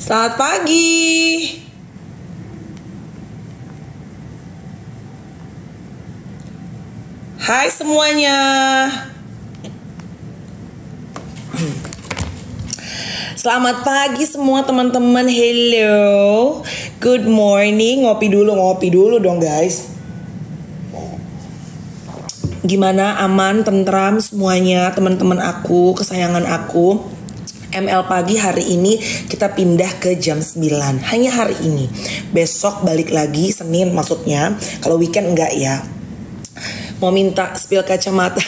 Selamat pagi. Hai semuanya. Selamat pagi semua teman-teman. Hello. Good morning. Ngopi dulu dong guys. Gimana, aman, tentram semuanya teman-teman aku, kesayangan aku. ML pagi hari ini kita pindah ke jam 9. Hanya hari ini. Besok balik lagi Senin maksudnya. Kalau weekend enggak ya. Mau minta spill kacamata.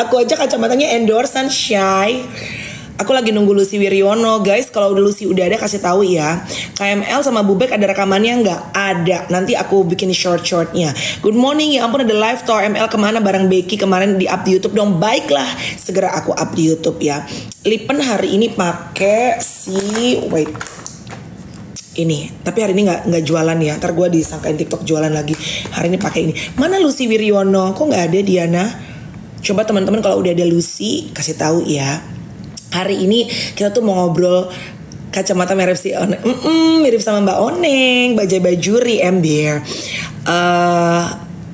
Aku aja kacamatanya endorsean Shy. Aku lagi nunggu Lucy Wiryono guys. Kalau Lucy udah ada kasih tahu ya. KML sama Bubek ada rekamannya nggak? Ada. Nanti aku bikin short-shortnya. Good morning, ya ampun ada live tour ML kemana bareng Becky kemarin di up di YouTube dong. Baiklah, segera aku up di YouTube ya. Lipen hari ini pakai ini, tapi hari ini nggak jualan ya. Ntar gue disangkain TikTok jualan lagi. Hari ini pakai ini. Mana Lucy Wiryono? Kok nggak ada Diana? Coba teman-teman kalau udah ada Lucy kasih tahu ya. Hari ini kita tuh mau ngobrol kacamata mirip si Oneng, mirip sama Mbak Oneng, Bajai Bajuri, Ember.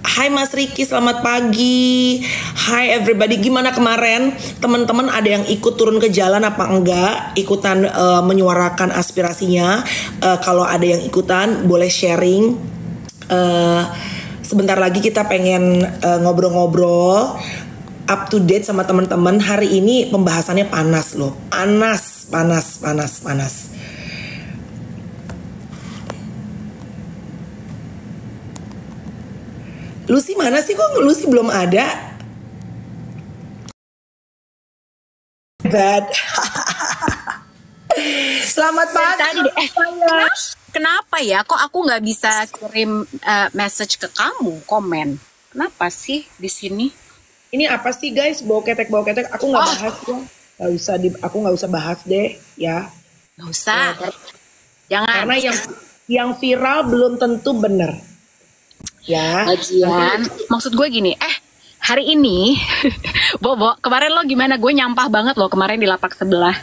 Hai Mas Riki, selamat pagi. Hai everybody, gimana kemarin? Teman-teman ada yang ikut turun ke jalan apa enggak? Ikutan menyuarakan aspirasinya. Kalau ada yang ikutan, boleh sharing. Sebentar lagi kita pengen ngobrol-ngobrol. Up to date sama teman-teman. Hari ini pembahasannya panas loh. Panas. Lucy mana sih? Kok Lucy belum ada? Bad. Selamat pagi. Kenapa ya? Kok aku nggak bisa kirim message ke kamu, komen? Kenapa sih di sini? Ini apa sih guys? Bau ketek. Aku nggak bahas ya. Aku nggak usah bahas deh ya. Nggak usah. Jangan. Karena yang viral belum tentu benar. Ya. Bagian. Maksud gue gini. Hari ini, Bobo, kemarin lo gimana? Gue nyampah banget lo kemarin di lapak sebelah.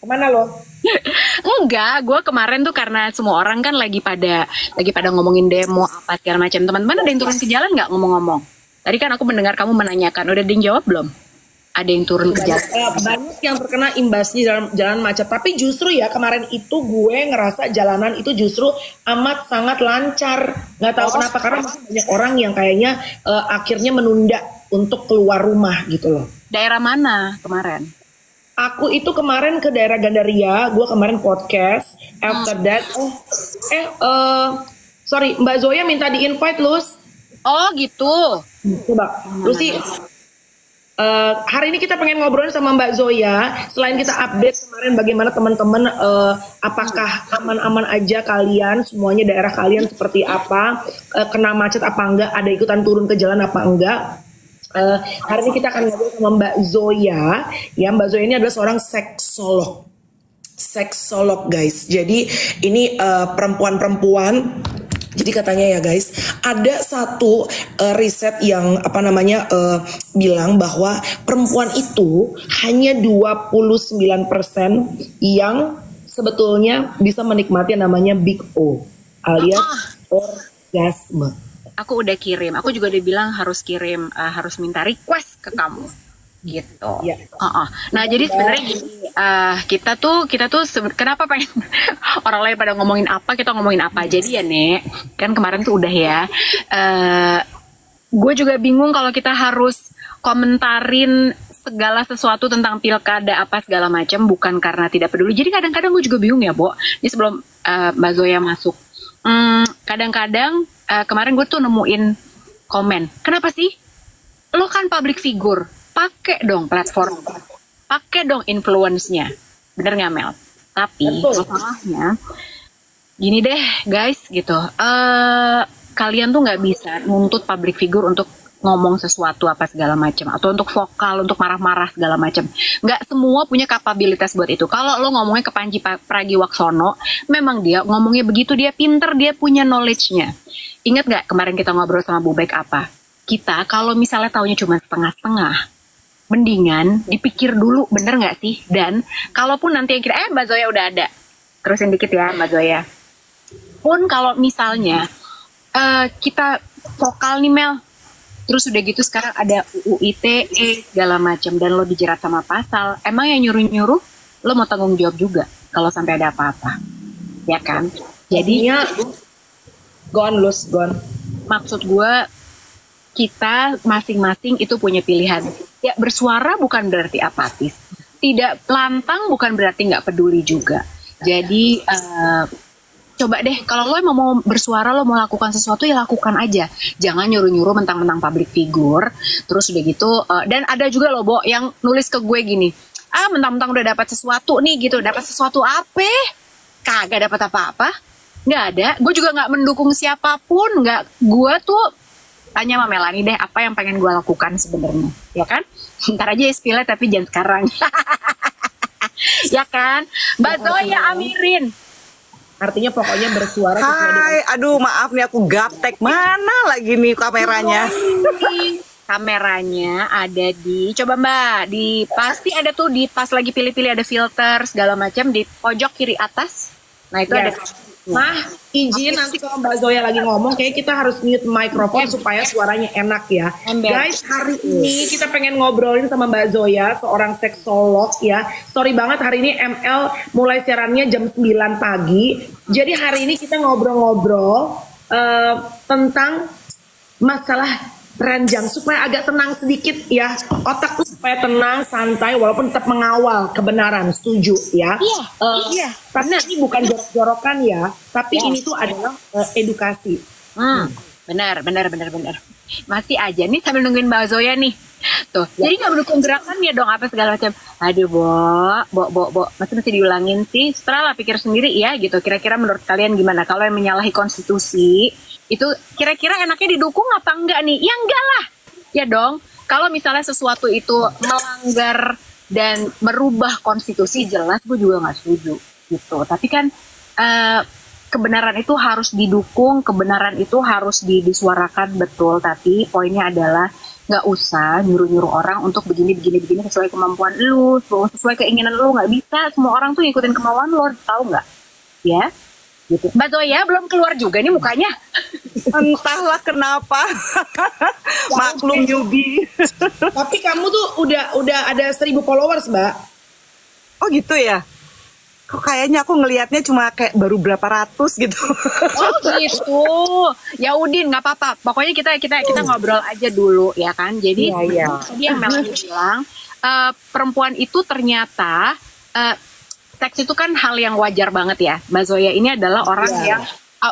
Kemana lo? Enggak, gue kemarin tuh karena semua orang kan lagi pada ngomongin demo apa segala macam. Teman-teman ada yang turun ke jalan nggak ngomong-ngomong? Tadi kan aku mendengar kamu menanyakan, udah ada yang jawab belum? Ada yang turun ke jalan? Banyak yang terkena imbasnya dalam jalan macet. Tapi justru ya kemarin itu gue ngerasa jalanan itu justru amat sangat lancar. Nggak tahu kenapa, karena masih banyak orang yang kayaknya akhirnya menunda untuk keluar rumah gitu loh. Daerah mana kemarin? Aku itu kemarin ke daerah Gandaria. Gue kemarin podcast. After that, sorry, Mbak Zoya minta di-invite Lus. Oh gitu. Coba, Lucy. Hari ini kita pengen ngobrol sama Mbak Zoya. Selain kita update kemarin bagaimana teman-teman, apakah aman-aman aja kalian, semuanya daerah kalian seperti apa, kena macet apa enggak, ada ikutan turun ke jalan apa enggak. Hari ini kita akan ngobrol sama Mbak Zoya. Ya, Mbak Zoya ini adalah seorang seksolog guys. Jadi ini perempuan-perempuan. Jadi katanya ya guys, ada satu riset yang bilang bahwa perempuan itu hanya 29% yang sebetulnya bisa menikmati yang namanya Big O alias orgasme. Aku udah kirim, aku juga udah bilang harus kirim, harus minta request ke kamu. Gitu. Ya. Nah jadi sebenarnya gini, kita tuh kenapa pengen orang lain pada ngomongin apa, kita ngomongin apa. Jadi ya Nek, kan kemarin tuh udah ya, gue juga bingung kalau kita harus komentarin segala sesuatu tentang pilkada apa segala macam, bukan karena tidak peduli. Jadi kadang-kadang gue juga bingung ya Bo, ini sebelum Mbak Zoya masuk, kadang-kadang kemarin gue tuh nemuin komen, kenapa sih lo kan public figure, pakai dong platform, pakai dong influence-nya, bener nggak Mel? Tapi masalahnya gini deh guys gitu, kalian tuh nggak bisa nuntut public figure untuk ngomong sesuatu apa segala macam, atau untuk vokal, untuk marah-marah segala macam. Nggak semua punya kapabilitas buat itu. Kalau lo ngomongnya ke Panji Pragiwaksono, memang dia ngomongnya begitu, dia pinter, dia punya knowledge-nya. Ingat nggak kemarin kita ngobrol sama Bubek apa? Kita kalau misalnya taunya cuma setengah-setengah, mendingan dipikir dulu bener nggak sih. Dan kalaupun nanti yang kira Mbak Zoya udah ada, terusin dikit ya Mbak Zoya. Pun kalau misalnya kita vokal nih Mel, terus udah gitu sekarang ada UU ITE segala macam dan lo dijerat sama pasal, emang yang nyuruh-nyuruh lo mau tanggung jawab juga kalau sampai ada apa-apa, ya kan? Jadi gone loose, gone. maksud gue kita masing-masing itu punya pilihan. Ya bersuara bukan berarti apatis, tidak lantang bukan berarti nggak peduli juga. Jadi coba deh, kalau lo emang mau bersuara, lo mau lakukan sesuatu, ya lakukan aja. Jangan nyuruh-nyuruh mentang-mentang public figure. Terus udah gitu, dan ada juga loh, Bo, yang nulis ke gue gini, mentang-mentang udah dapat sesuatu nih gitu. Dapat sesuatu apa? Kagak dapat apa-apa. Nggak ada. Gue juga nggak mendukung siapapun. Nggak. Gue tuh tanya sama Melani deh, apa yang pengen gue lakukan sebenarnya, ya kan? Ntar aja ya spill-nya, tapi jangan sekarang. Ya kan? Mbak Zoya Amirin. Artinya pokoknya bersuara. Hai, aduh maaf nih aku gaptek. Mana lagi nih kameranya? Kameranya ada di, coba Mbak, di pasti ada tuh di pas lagi pilih-pilih ada filter segala macam di pojok kiri atas. Nah itu ada. Nah, izin nanti kalau Mbak Zoya lagi ngomong, kayak kita harus mute mikrofon supaya suaranya enak ya. Guys, hari ini kita pengen ngobrolin sama Mbak Zoya, seorang seksolog ya. Sorry banget hari ini ML mulai siarannya jam 9 pagi. Jadi hari ini kita ngobrol-ngobrol tentang masalah ranjang supaya agak tenang sedikit ya, otak tuh supaya tenang, santai, walaupun tetap mengawal kebenaran. Setuju ya? Iya. Tapi ini bukan jorok-jorokan ya, tapi ini tuh adalah edukasi. Benar. Masih aja nih sambil nungguin Mbak Zoya nih. Tuh, jadi nggak mendukung gerakannya dong apa segala macam. Aduh, Bo, mesti diulangin sih. Setelah lah pikir sendiri ya gitu. Kira-kira menurut kalian gimana? Kalau yang menyalahi konstitusi itu kira-kira enaknya didukung apa enggak nih? Ya enggak lah. Ya dong. Kalau misalnya sesuatu itu melanggar dan merubah konstitusi, jelas gue juga nggak setuju gitu. Tapi kan kebenaran itu harus didukung, kebenaran itu harus disuarakan betul. Tapi poinnya adalah nggak usah nyuruh-nyuruh orang untuk begini sesuai kemampuan lu, sesuai keinginan lu. Nggak bisa semua orang tuh ngikutin kemauan lu, tahu nggak? Ya, gitu. Mbak Zoya belum keluar juga nih mukanya. Entahlah kenapa. Maklum newbie. Tapi kamu tuh udah ada 1.000 followers, Mbak. Oh gitu ya? Kok kayaknya aku ngelihatnya cuma kayak baru berapa ratus gitu. Oh gitu. Ya Udin, nggak apa-apa. Pokoknya kita ngobrol aja dulu ya kan. Jadi tadi yang Melanie bilang, perempuan itu ternyata seks itu kan hal yang wajar banget ya. Mbak Zoya ini adalah orang yang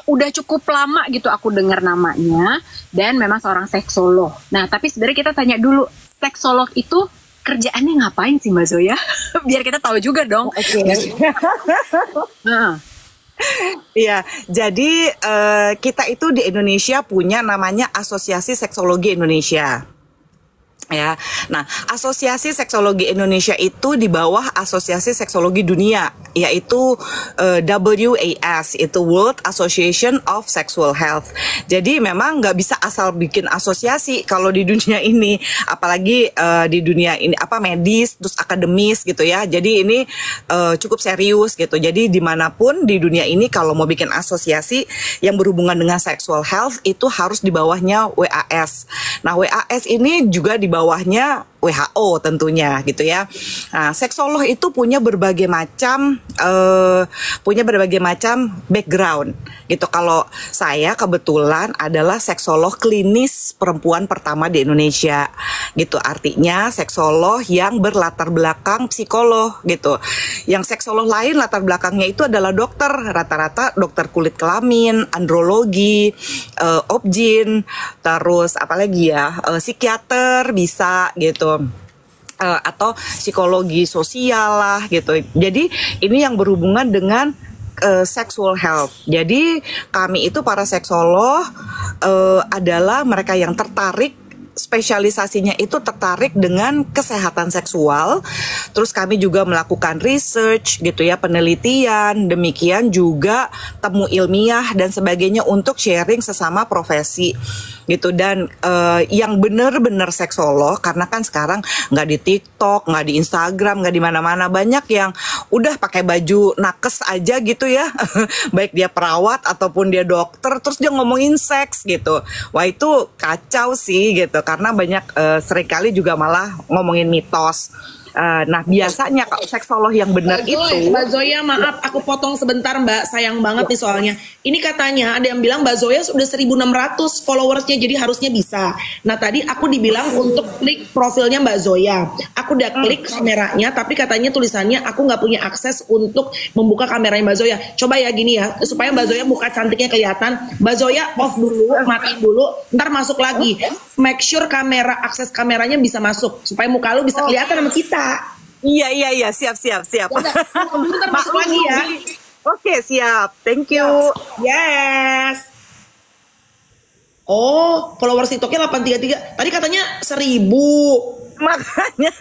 udah cukup lama gitu aku dengar namanya, dan memang seorang seksolog. Nah tapi sebenarnya kita tanya dulu, seksolog itu kerjaannya ngapain sih Mbak Zoya? Biar kita tahu juga dong. Iya, jadi kita itu di Indonesia punya namanya Asosiasi Seksologi Indonesia. Ya, nah Asosiasi Seksologi Indonesia itu di bawah Asosiasi Seksologi Dunia, yaitu WAS, itu World Association of Sexual Health. Jadi memang nggak bisa asal bikin asosiasi kalau di dunia ini, apalagi di dunia ini medis terus akademis gitu ya. Jadi ini cukup serius gitu. Jadi dimanapun di dunia ini kalau mau bikin asosiasi yang berhubungan dengan sexual health itu harus di bawahnya WAS. Nah WAS ini juga di bawahnya WHO tentunya gitu ya. Nah, seksolog itu punya berbagai macam background gitu. Kalau saya kebetulan adalah seksolog klinis perempuan pertama di Indonesia gitu. Artinya seksolog yang berlatar belakang psikolog gitu. Yang seksolog lain latar belakangnya itu adalah dokter, rata-rata dokter kulit kelamin, andrologi, obgyn, terus apalagi ya, psikiater bisa gitu. Atau psikologi sosial lah gitu. Jadi ini yang berhubungan dengan sexual health. Jadi kami itu para seksolog adalah mereka yang tertarik spesialisasinya itu tertarik dengan kesehatan seksual. Terus kami juga melakukan research gitu ya, penelitian, demikian juga temu ilmiah dan sebagainya untuk sharing sesama profesi gitu. Dan yang bener-bener seksolog, karena kan sekarang nggak di TikTok, nggak di Instagram, nggak di mana-mana, banyak yang udah pakai baju nakes aja gitu ya, baik dia perawat ataupun dia dokter, terus dia ngomongin seks gitu. Wah itu kacau sih gitu, karena banyak seringkali juga malah ngomongin mitos. Nah biasanya kalau seksolog yang benar itu Mbak Zoya, maaf aku potong sebentar Mbak, sayang banget nih soalnya. Ini katanya ada yang bilang Mbak Zoya sudah 1.600 followersnya, jadi harusnya bisa. Nah tadi aku dibilang untuk klik profilnya Mbak Zoya. Aku udah klik kameranya, tapi katanya tulisannya aku nggak punya akses untuk membuka kameranya Mbak Zoya. Coba ya gini ya, supaya Mbak Zoya muka cantiknya kelihatan. Mbak Zoya off dulu, matiin dulu, ntar masuk lagi. Make sure kamera, akses kameranya bisa masuk, supaya muka lu bisa kelihatan sama kita. Iya, siap. Bentar masuk lagi ya. Oke, siap. Thank you. Yes. Oh, followers TikToknya 833. Tadi katanya 1.000. Makanya.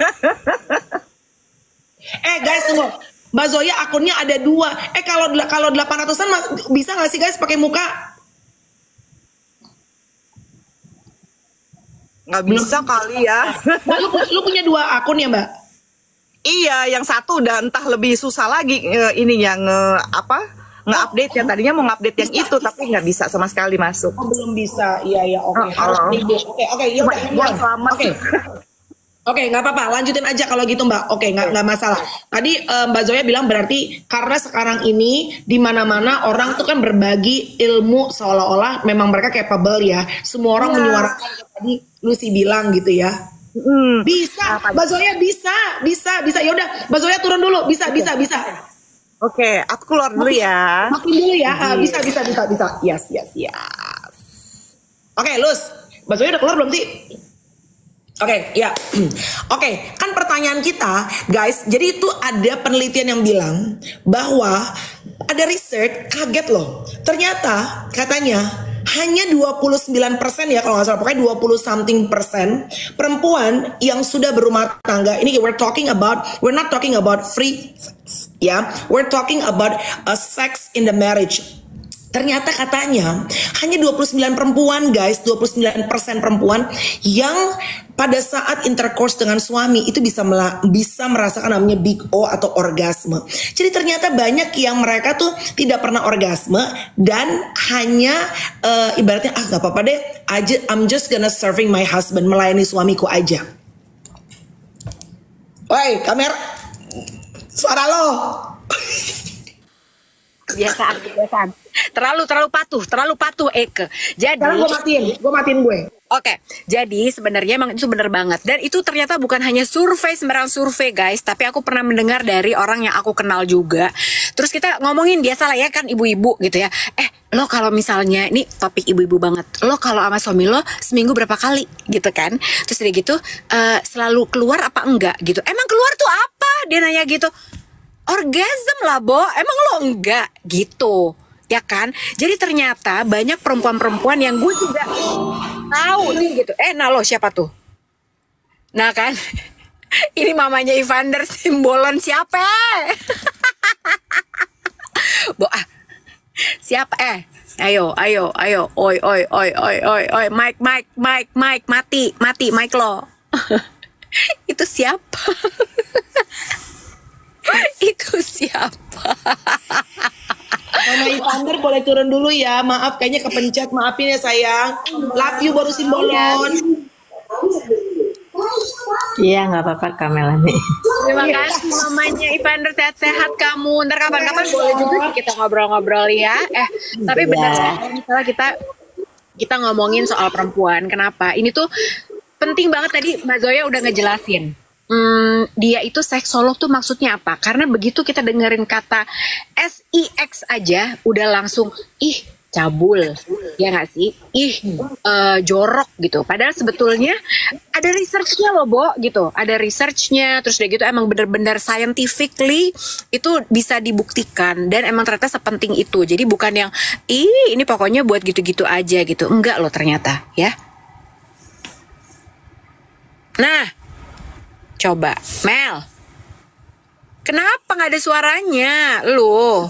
Guys tunggu. Mbak Zoya akunnya ada 2. Kalau 800-an bisa nggak sih guys pakai muka? Nggak bisa kali ya. Lu punya 2 akun ya Mbak? Iya, yang satu udah entah lebih susah lagi ini yang nge-update ya. Tadinya mau nge-update yang itu tapi nggak bisa sama sekali masuk. Oh, belum bisa. Iya, oke. Harus ribut. Oke, yaudah. Selamat. Oke, nggak apa-apa. Lanjutin aja kalau gitu Mbak. Oke, nggak masalah. Tadi Mbak Zoya bilang berarti karena sekarang ini di mana-mana orang tuh kan berbagi ilmu seolah-olah memang mereka capable ya. Semua orang menyuarakan tadi Lucy bilang gitu ya. Bisa, Mbak Zoya bisa. Ya udah, Mbak Zoya turun dulu. Bisa. Oke, aku keluar dulu ya. Makin dulu ya. Bisa. Yes. Oke, Lus. Mbak Zoya udah keluar belum sih? Oke, ya. Oke, kan pertanyaan kita, guys, jadi itu ada penelitian yang bilang bahwa ada research, kaget loh. Ternyata katanya hanya 29% ya kalau nggak salah, pokoknya 20 something persen perempuan yang sudah berumah tangga. Ini we're not talking about free sex, ya. We're talking about a sex in the marriage. Ternyata katanya hanya 29 perempuan guys, 29% perempuan yang pada saat intercourse dengan suami itu bisa merasakan namanya big O atau orgasme. Jadi ternyata banyak yang mereka tuh tidak pernah orgasme dan hanya ibaratnya gak apa-apa deh, I'm just gonna serving my husband, melayani suamiku aja. Woi kamera, suara lo. Biasaan. Terlalu patuh Eke. Jadi sekarang gue matiin gue. Oke, jadi sebenarnya emang itu bener banget. Dan itu ternyata bukan hanya sembarang survei guys, tapi aku pernah mendengar dari orang yang aku kenal juga. Terus kita ngomongin biasa lah ya kan ibu-ibu gitu ya. Lo kalau misalnya, ini topik ibu-ibu banget, lo kalau sama suami lo seminggu berapa kali gitu kan. Terus dia gitu, selalu keluar apa enggak gitu. Emang keluar tuh apa? Dia nanya gitu. Orgasm lah Bo, emang lo enggak gitu. Ya kan, jadi ternyata banyak perempuan-perempuan yang gue juga tahu nih gitu. Nah lo siapa tuh? Nah kan, ini mamanya Evander Simbolon siapa? Siapa? Ayo, oi, Mike, mati, Mike lo. Itu siapa? Itu siapa? Mama Evander boleh turun dulu ya. Maaf kayaknya kepencet. Maafin ya sayang. Love you baru Simbolon. Iya nggak apa-apa Kamelani. Terima kasih mamanya Evander, sehat-sehat kamu. Ntar kapan-kapan boleh juga kita ngobrol-ngobrol ya. Tapi benar misalnya kita ngomongin soal perempuan. Kenapa? Ini tuh penting banget tadi Mbak Zoya udah ngejelasin. Dia itu seksolog tuh maksudnya apa? Karena begitu kita dengerin kata SIX aja udah langsung cabul, ya nggak sih? Jorok gitu. Padahal sebetulnya ada researchnya loh Bo gitu. Ada researchnya, terus udah gitu emang bener-bener scientifically itu bisa dibuktikan dan emang ternyata sepenting itu. Jadi bukan yang ini pokoknya buat gitu-gitu aja gitu. Enggak loh ternyata ya. Nah, coba Mel, kenapa nggak ada suaranya lu?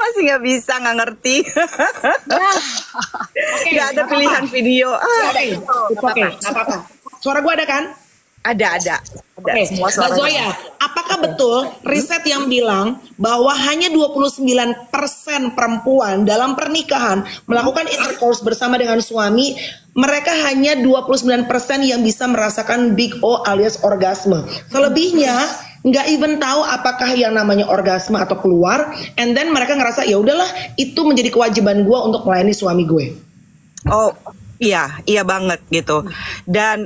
Masih nggak bisa, nggak ngerti. Nggak ada pilihan video. Oke, nggak apa-apa. Suara gue ada kan? Ada. Oke, Semua Mbak suara. Zoya, apakah betul riset yang bilang bahwa hanya 29% perempuan dalam pernikahan melakukan intercourse bersama dengan suami, mereka hanya 29% yang bisa merasakan big O alias orgasme. Selebihnya nggak even tahu apakah yang namanya orgasme atau keluar, and then mereka ngerasa ya udahlah itu menjadi kewajiban gue untuk melayani suami gue. Oh, iya banget gitu. Dan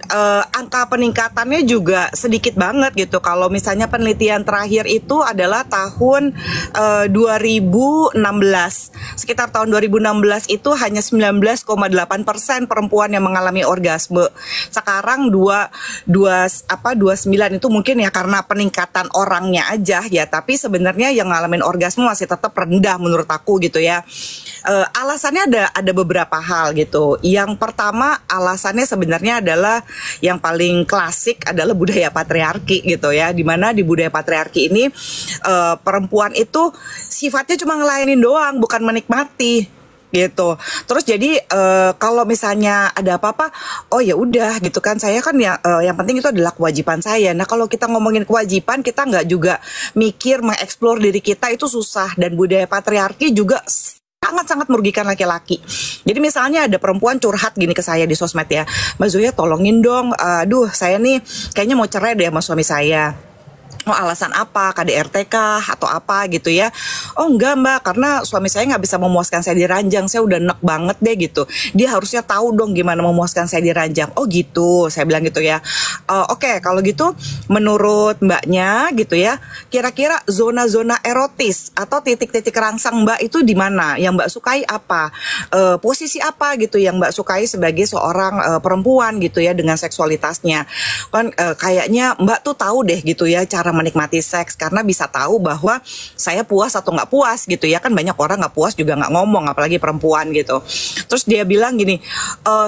angka peningkatannya juga sedikit banget gitu. Kalau misalnya penelitian terakhir itu adalah tahun 2016. Sekitar tahun 2016 itu hanya 19,8% perempuan yang mengalami orgasme. Sekarang 29 itu mungkin ya karena peningkatan orangnya aja ya. Tapi sebenarnya yang ngalamin orgasme masih tetap rendah menurut aku gitu ya. Alasannya ada beberapa hal gitu. Yang pertama alasannya sebenarnya adalah yang paling klasik adalah budaya patriarki gitu ya. Dimana di budaya patriarki ini perempuan itu sifatnya cuma ngelayanin doang, bukan menikmati gitu. Terus jadi kalau misalnya ada apa-apa, oh ya udah gitu kan, saya kan yang penting itu adalah kewajiban saya. Nah kalau kita ngomongin kewajiban, kita nggak juga mikir mengeksplor diri kita, itu susah. Dan budaya patriarki juga sangat-sangat merugikan laki-laki. Jadi misalnya ada perempuan curhat gini ke saya di sosmed ya, Mbak Zoya tolongin dong, aduh saya nih kayaknya mau cerai deh sama suami saya. Oh alasan apa? KDRT kah? Atau apa gitu ya? Oh enggak mbak, karena suami saya nggak bisa memuaskan saya di ranjang. Saya udah enek banget deh gitu. Dia harusnya tahu dong gimana memuaskan saya di ranjang. Oh gitu, saya bilang gitu ya. Oke, kalau gitu menurut mbaknya gitu ya, kira-kira zona-zona erotis atau titik-titik rangsang mbak itu di mana? Yang mbak sukai apa? Posisi apa gitu yang mbak sukai sebagai seorang perempuan gitu ya dengan seksualitasnya? Kan kayaknya mbak tuh tahu deh gitu ya cara menikmati seks, karena bisa tahu bahwa saya puas atau nggak puas gitu ya. Kan banyak orang nggak puas juga nggak ngomong, apalagi perempuan gitu. Terus dia bilang gini,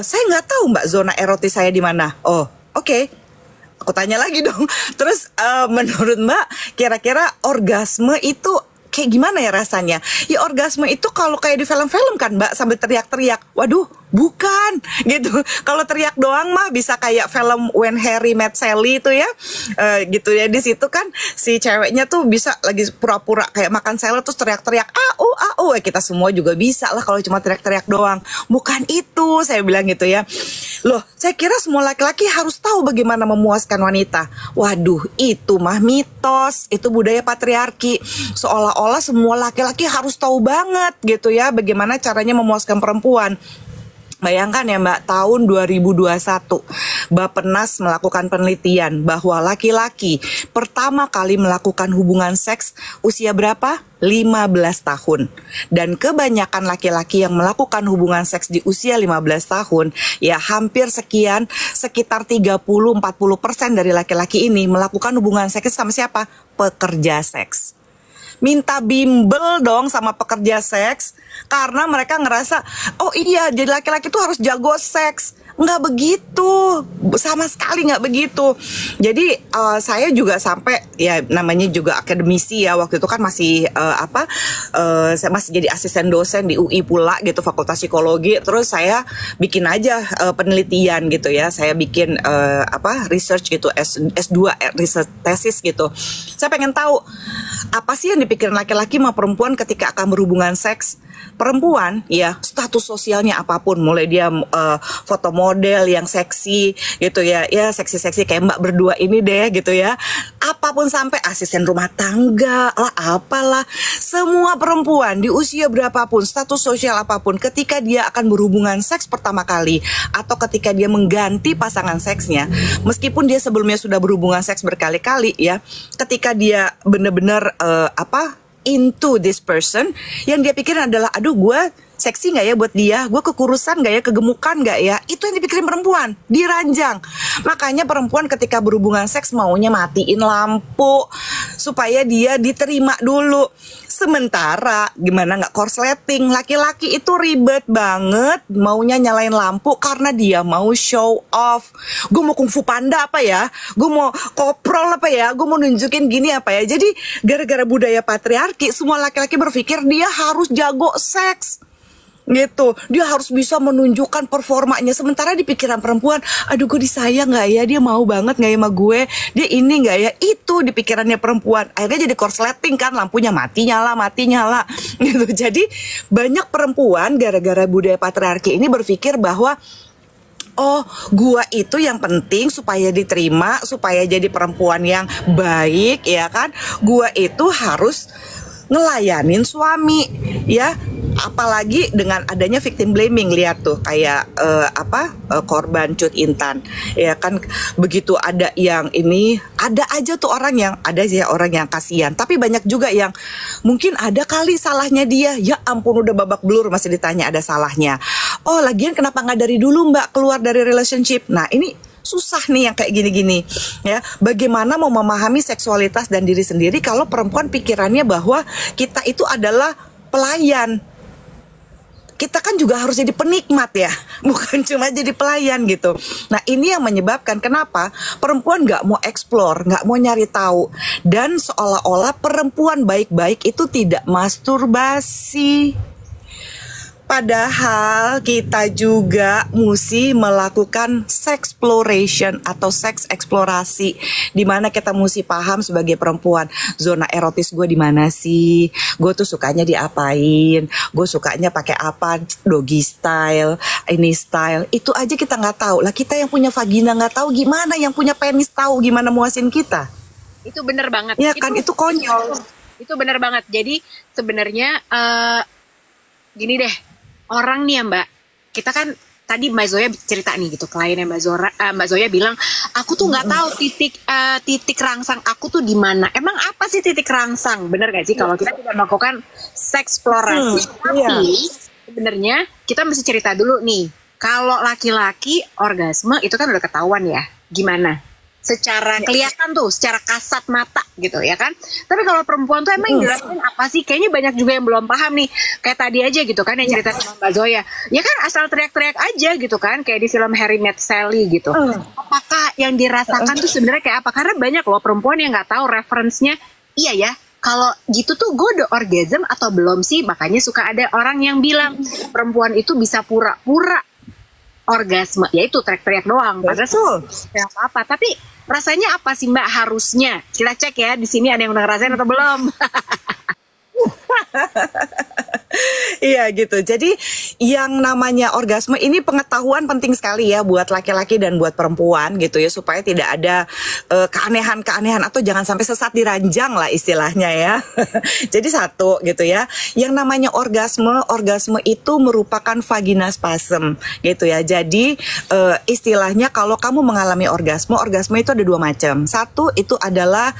saya nggak tahu mbak zona erotis saya di mana. Oh oke. Aku tanya lagi dong. Terus menurut mbak kira-kira orgasme itu kayak gimana ya rasanya? Ya orgasme itu kalau kayak di film-film kan mbak, sambil teriak-teriak. Waduh, bukan gitu. Kalau teriak doang mah bisa kayak film When Harry Met Sally itu ya, gitu ya. Di situ kan si ceweknya tuh bisa lagi pura-pura kayak makan salad terus teriak-teriak au. Kita semua juga bisa lah kalau cuma teriak-teriak doang. Bukan itu, saya bilang gitu ya. Loh, saya kira semua laki-laki harus tahu bagaimana memuaskan wanita. Waduh, itu mah mitos. Itu budaya patriarki. Seolah-olah semua laki-laki harus tahu banget gitu ya bagaimana caranya memuaskan perempuan. Bayangkan ya mbak, tahun 2021 Bappenas melakukan penelitian bahwa laki-laki pertama kali melakukan hubungan seks usia berapa? 15 tahun. Dan kebanyakan laki-laki yang melakukan hubungan seks di usia 15 tahun, ya hampir sekitar 30-40% dari laki-laki ini melakukan hubungan seks sama siapa? Pekerja seks. Minta bimbel dong sama pekerja seks karena mereka ngerasa oh iya jadi laki-laki tuh harus jago seks. Nggak begitu, sama sekali nggak begitu. Jadi saya juga sampai ya namanya juga akademisi ya, waktu itu kan masih saya masih jadi asisten dosen di UI pula gitu, Fakultas Psikologi. Terus saya bikin aja penelitian gitu ya, saya bikin research gitu, S2 research tesis gitu. Saya pengen tahu apa sih yang dipikirin laki-laki sama perempuan ketika akan berhubungan seks. Perempuan ya status sosialnya apapun, mulai dia foto model yang seksi gitu ya, ya seksi-seksi kayak mbak berdua ini deh gitu ya, apapun sampai asisten rumah tangga lah apalah, semua perempuan di usia berapapun, status sosial apapun, ketika dia akan berhubungan seks pertama kali atau ketika dia mengganti pasangan seksnya, meskipun dia sebelumnya sudah berhubungan seks berkali-kali ya, ketika dia bener-bener into this person, yang dia pikirin adalah aduh gue seksi nggak ya buat dia, gue kekurusan nggak ya, kegemukan nggak ya, itu yang dipikirin perempuan, diranjang. Makanya perempuan ketika berhubungan seks maunya matiin lampu, supaya dia diterima dulu. Sementara gimana nggak korsleting, laki-laki itu ribet banget maunya nyalain lampu karena dia mau show off. Gue mau kungfu panda apa ya, gue mau koprol apa ya, gue mau nunjukin gini apa ya. Jadi gara-gara budaya patriarki, semua laki-laki berpikir dia harus jago seks gitu, dia harus bisa menunjukkan performanya. Sementara di pikiran perempuan, aduh gue disayang nggak ya, dia mau banget nggak ya sama gue, dia ini nggak ya. Itu di pikirannya perempuan, akhirnya jadi korsleting kan, lampunya mati nyala gitu. Jadi banyak perempuan gara-gara budaya patriarki ini berpikir bahwa oh, gua itu yang penting supaya diterima, supaya jadi perempuan yang baik, ya kan? Gua itu harus ngelayanin suami, ya. Apalagi dengan adanya victim blaming, lihat tuh kayak korban Cut Intan, ya kan, begitu ada yang ini, ada aja tuh orang yang kasihan, tapi banyak juga yang mungkin ada kali salahnya dia, ya ampun udah babak belur masih ditanya ada salahnya. Oh lagian kenapa nggak dari dulu mbak keluar dari relationship? Nah ini susah nih yang kayak gini-gini ya. Bagaimana mau memahami seksualitas dan diri sendiri kalau perempuan pikirannya bahwa kita itu adalah pelayan. Kita kan juga harus jadi penikmat ya, bukan cuma jadi pelayan gitu. Nah ini yang menyebabkan kenapa perempuan nggak mau explore, nggak mau nyari tahu. Dan seolah-olah perempuan baik-baik itu tidak masturbasi. Padahal kita juga mesti melakukan sexploration atau seks eksplorasi, di mana kita mesti paham sebagai perempuan, zona erotis gue di mana sih, gue tuh sukanya diapain, gue sukanya pakai apa, doggy style, ini style, itu aja kita nggak tahu. Lah kita yang punya vagina nggak tahu, gimana yang punya penis tahu gimana muasin kita? Itu bener banget. Ya kan, itu konyol. Itu bener banget. Jadi sebenarnya gini deh. Orang nih ya Mbak, kita kan tadi Mbak Zoya cerita nih gitu, kliennya Mbak Zoya bilang, aku tuh nggak tahu titik rangsang aku tuh di mana. Emang apa sih titik rangsang? Bener gak sih kalau kita tidak melakukan seksplorasi? Tapi sebenarnya kita mesti cerita dulu nih, kalau laki-laki orgasme itu kan udah ketahuan ya, gimana? Secara kelihatan tuh, secara kasat mata gitu ya kan. Tapi kalau perempuan tuh emang yang dirasain apa sih? Kayaknya banyak juga yang belum paham nih. Kayak tadi aja gitu kan yang cerita sama Mbak Zoya. Ya kan asal teriak-teriak aja gitu kan. Kayak di film Harry Met Sally gitu. Apakah yang dirasakan tuh sebenarnya kayak apa? Karena banyak loh perempuan yang nggak tahu referensinya. Iya ya, kalau gitu tuh gue udah orgasm atau belum sih? Makanya suka ada orang yang bilang perempuan itu bisa pura-pura orgasme. Ya itu teriak-teriak doang. Padahal kayak apa. Tapi rasanya apa sih Mbak harusnya? Kita cek ya di sini ada yang udah ngerasain atau belum. Iya gitu. Jadi yang namanya orgasme ini pengetahuan penting sekali ya buat laki-laki dan buat perempuan gitu ya, supaya tidak ada keanehan-keanehan atau jangan sampai sesat di ranjang lah istilahnya ya. Jadi satu gitu ya. Yang namanya orgasme itu merupakan vagina spasm gitu ya. Jadi istilahnya kalau kamu mengalami orgasme itu ada dua macam. Satu itu adalah